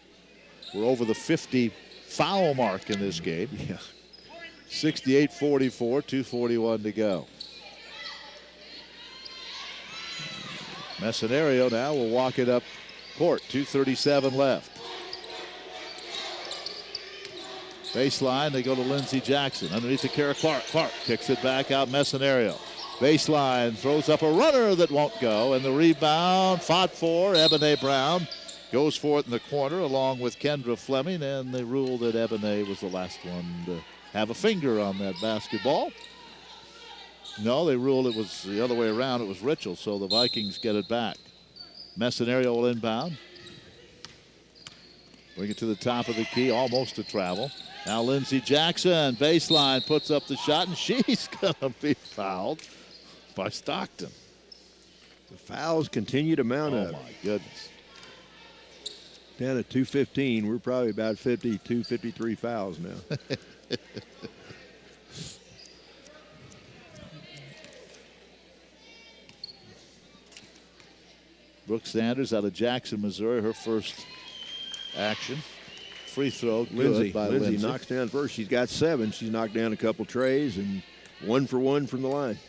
We're over the 50 foul mark in this game. Yeah. 68-44, 2:41 to go. Messenario now will walk it up court, 2:37 left. Baseline, they go to Lindsey Jackson. Underneath to Kara Clark. Clark kicks it back out, Messenario. Baseline, throws up a runner that won't go, and the rebound fought for Ebony Brown. Goes for it in the corner along with Kendra Fleming, and they ruled that Ebony was the last one to have a finger on that basketball. No, they ruled it was the other way around. It was Richel, so the Vikings get it back. Messenario will inbound. Bring it to the top of the key, almost to travel. Now Lindsey Jackson, baseline, puts up the shot, and she's going to be fouled by Stockton. The fouls continue to mount up. Oh, my goodness. Down at 2:15, we're probably about 52, 53 fouls now. Brooke Sanders out of Jackson, Missouri, her first action. Free throw, good by Lindsay. Lindsay knocks down first. She's got 7. She's knocked down a couple trays and 1 for 1 from the line.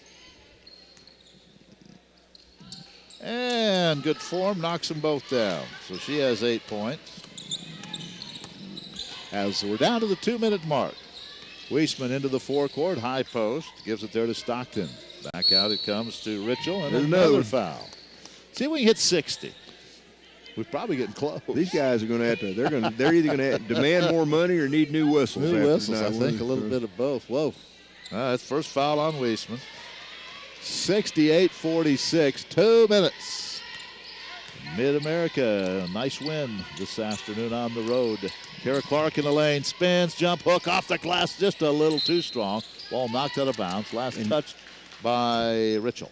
And good form, knocks them both down. So she has 8 points. As we're down to the 2-minute mark. Weisman into the forecourt, high post, gives it there to Stockton. Back out it comes to Ritchell, and another foul. See if we can hit 60. We're probably getting close. These guys are going to have to. They're either going to demand more money or need new whistles. New whistles. I think a little bit of both. Whoa! That's first foul on Weisman. 68-46. 2 minutes. Mid-America, nice win this afternoon on the road. Kara Clark in the lane, spins, jump hook off the glass, just a little too strong. Ball knocked out of bounds. Last touch by Ritchell.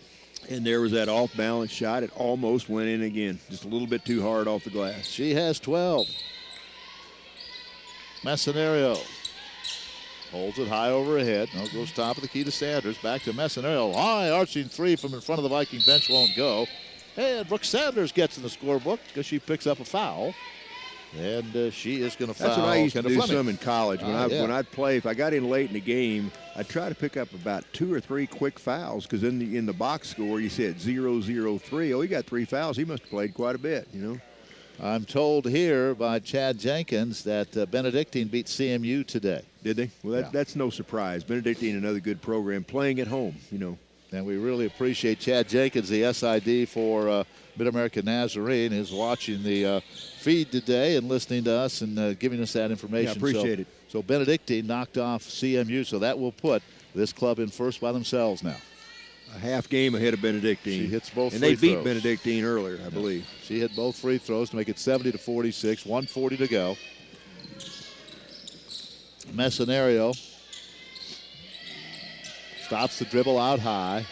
And there was that off-balance shot. It almost went in again. Just a little bit too hard off the glass. She has 12. Messenario holds it high overhead. Now goes top of the key to Sanders. Back to Messenario. High arching 3 from in front of the Viking bench won't go. And Brooke Sanders gets in the scorebook because she picks up a foul. And she is going to foul. That's what I used to do Fleming. some in college. When I'd play, if I got in late in the game, I'd try to pick up about 2 or 3 quick fouls because in the box score you said 0-0-3. Oh, he got 3 fouls. He must have played quite a bit, you know. I'm told here by Chad Jenkins that Benedictine beat CMU today. Did they? Well, that's no surprise. Benedictine, another good program, playing at home, you know. And we really appreciate Chad Jenkins, the SID for Mid-America Nazarene, is watching the feed today and listening to us and giving us that information. Yeah, appreciate it. So Benedictine knocked off CMU, so that will put this club in first by themselves now. A half game ahead of Benedictine. She hits both and free they beat throws. Benedictine earlier, I believe. She hit both free throws to make it 70-46, 1:40 to go. Messenario stops the dribble out high.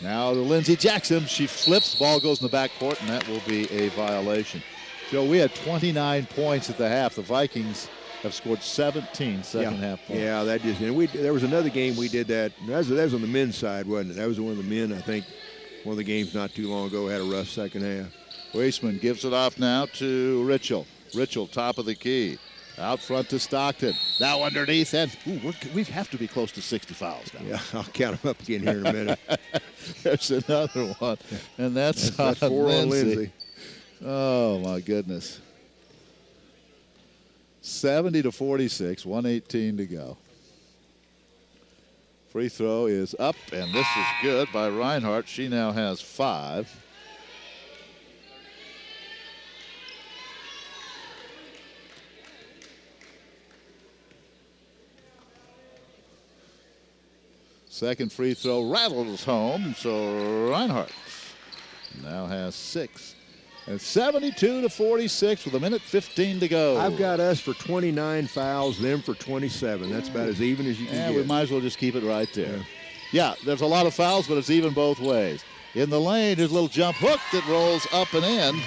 Now to Lindsey Jackson. She flips. Ball goes in the backcourt, and that will be a violation. Joe, we had 29 points at the half. The Vikings have scored 17 second half points. Yeah, that just. And there was another game we did that. That was on the men's side, wasn't it? That was one of the men. I think one of the games not too long ago had a rough second half. Weisman gives it off now to Ritchell. Ritchell, top of the key. Out front to Stockton. Now underneath, and we have to be close to 60 fouls now. Yeah, I'll count them up again here in a minute. There's another one, and that's 4 on Lindsay. Oh, my goodness. 70-46, 1:18 to go. Free throw is up, and this is good by Reinhardt. She now has 5. Second free throw rattles home, so Reinhardt now has 6. And 72-46 with 1:15 to go. I've got us for 29 fouls, them for 27. That's about as even as you can get. We might as well just keep it right there. Yeah, there's a lot of fouls, but it's even both ways. In the lane, there's a little jump hook that rolls up and in.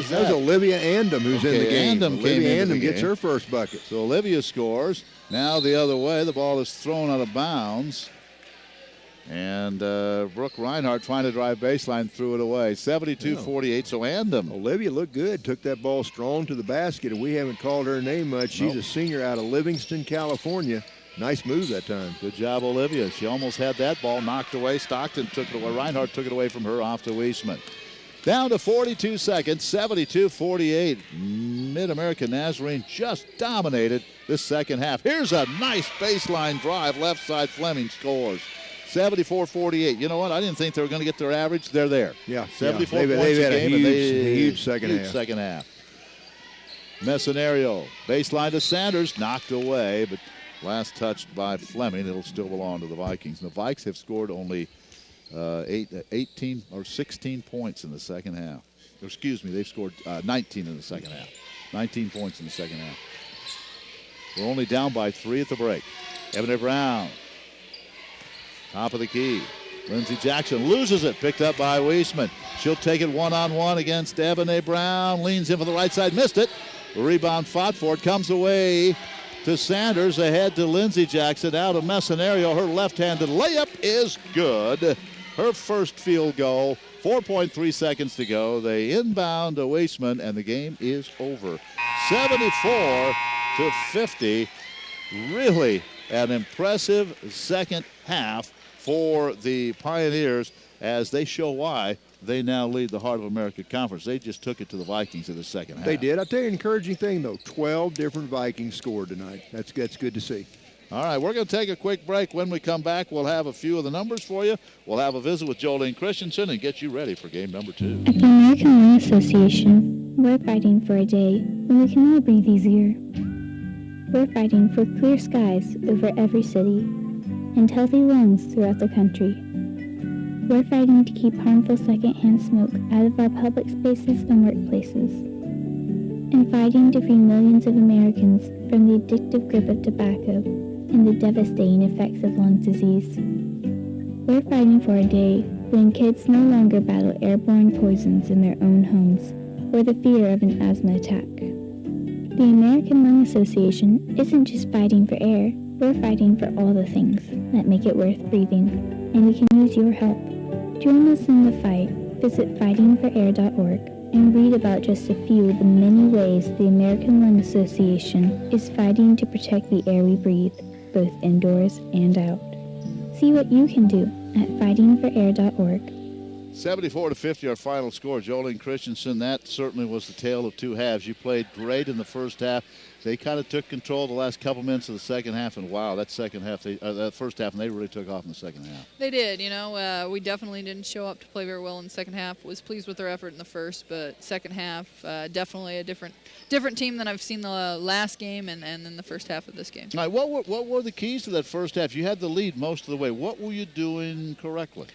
That was Olivia Andom who's in the game. Olivia Andom gets her first bucket. So Olivia scores. Now the other way, the ball is thrown out of bounds. And Brooke Reinhardt trying to drive baseline, threw it away. 72-48, so Andom. Olivia looked good, took that ball strong to the basket, and we haven't called her name much. She's a senior out of Livingston, California. Nice move that time. Good job, Olivia. She almost had that ball knocked away. Stockton took it away. Reinhardt took it away from her off to Weisman. Down to 42 seconds, 72-48. Mid-America Nazarene just dominated this second half. Here's a nice baseline drive. Left side, Fleming scores. 74-48. You know what? I didn't think they were going to get their average. They're there. Yeah. 74 points a had game. A huge second half. Second half. Messenario. Baseline to Sanders. Knocked away, but last touched by Fleming. It'll still belong to the Vikings. And the Vikes have scored only 18 or 16 points in the second half. Excuse me, they've scored 19 in the second half. 19 points in the second half. We're only down by 3 at the break. Ebony Brown. Top of the key. Lindsey Jackson loses it. Picked up by Weisman. She'll take it one-on-one against Ebony Brown. Leans in for the right side. Missed it. The rebound fought for it. Comes away to Sanders. Ahead to Lindsey Jackson. Out of Messenario. Her left-handed layup is good. her first field goal. 4.3 seconds to go. They inbound to Weisman, and the game is over. 74-50. Really an impressive second half for the Pioneers as they show why they now lead the Heart of America Conference. They just took it to the Vikings in the second half. They did. I'll tell you an encouraging thing, though. 12 different Vikings scored tonight. That's good to see. All right, we're going to take a quick break. When we come back, we'll have a few of the numbers for you. We'll have a visit with Jolene Christensen and get you ready for game number 2. At the American Lung Association, we're fighting for a day when we can all breathe easier. We're fighting for clear skies over every city and healthy lungs throughout the country. We're fighting to keep harmful secondhand smoke out of our public spaces and workplaces, and fighting to free millions of Americans from the addictive grip of tobacco and the devastating effects of lung disease. We're fighting for a day when kids no longer battle airborne poisons in their own homes or the fear of an asthma attack. The American Lung Association isn't just fighting for air, we're fighting for all the things that make it worth breathing, and we can use your help. Join us in the fight. Visit fightingforair.org and read about just a few of the many ways the American Lung Association is fighting to protect the air we breathe, both indoors and out. See what you can do at fightingforair.org. 74-50, our final score. Jolene Christensen, that certainly was the tale of two halves. You played great in the first half. They kind of took control the last couple minutes of the second half, and wow, that second half, that first half, and they really took off in the second half. They did. You know, we definitely didn't show up to play very well in the second half. Was pleased with their effort in the first, but second half, definitely a different team than I've seen the last game and then the first half of this game. All right, what were the keys to that first half? You had the lead most of the way. What were you doing correctly?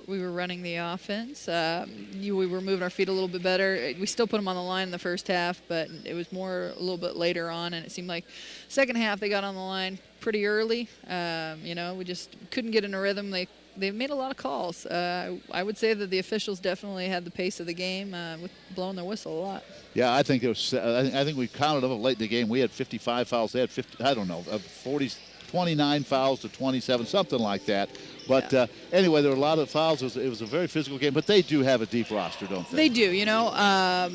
We were running the offense. We were moving our feet a little bit better. We still put them on the line in the first half, but it was more a little bit later on, and it seemed like second half they got on the line pretty early. You know, we just couldn't get in a rhythm. They made a lot of calls. I would say that the officials definitely had the pace of the game with blowing their whistle a lot. Yeah, I think it was. I think we counted them late in the game. We had 55 fouls. They had 50. I don't know, 29 fouls to 27, something like that. But anyway, there were a lot of fouls. It was a very physical game. But they do have a deep roster, don't they? They do. You know,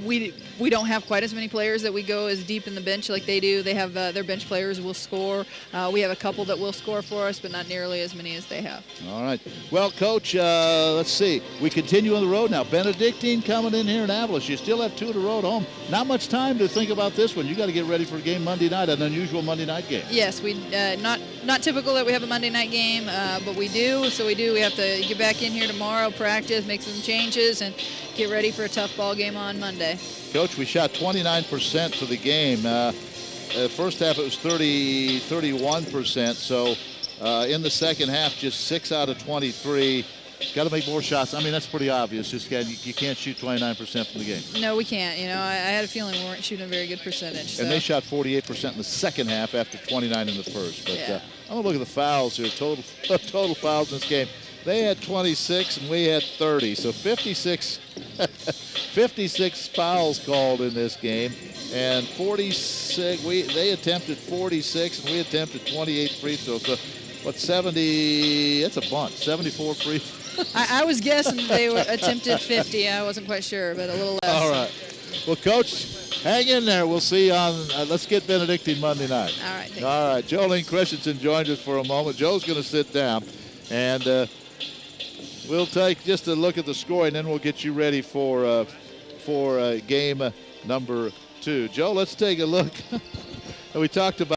we don't have quite as many players that we go as deep in the bench like they do. They have their bench players will score. We have a couple that will score for us, but not nearly as many as they have. All right. Well, Coach, let's see. We continue on the road now. Benedictine coming in here in Avalos. You still have 2 in a row at home. Not much time to think about this one. You got to get ready for a game Monday night, an unusual Monday night game. Yes, we not typical that we have a Monday night game, but we do. So we do. We have to get back in here tomorrow, practice, make some changes, and get ready for a tough ball game on Monday. Coach, we shot 29% for the game. First half it was 31%. So in the second half, just 6 out of 23. Got to make more shots. I mean, that's pretty obvious. Just you can't shoot 29% from the game. No, we can't. You know, I had a feeling we weren't shooting a very good percentage. And they shot 48% in the second half after 29 in the first. But I'm going to look at the fouls here. Total fouls in this game. They had 26 and we had 30. So 56 fouls called in this game. And 46, they attempted 46 and we attempted 28 free throws. So, 70, that's a bunch, 74 free throws. I was guessing they attempted 50. I wasn't quite sure, but a little less. All right. Well, Coach, hang in there. We'll see you on, let's get Benedictine Monday night. All right. All right. Jolene Christensen joins us for a moment. Joe's going to sit down, and we'll take just a look at the score, and then we'll get you ready for game number 2. Joe, let's take a look. We talked about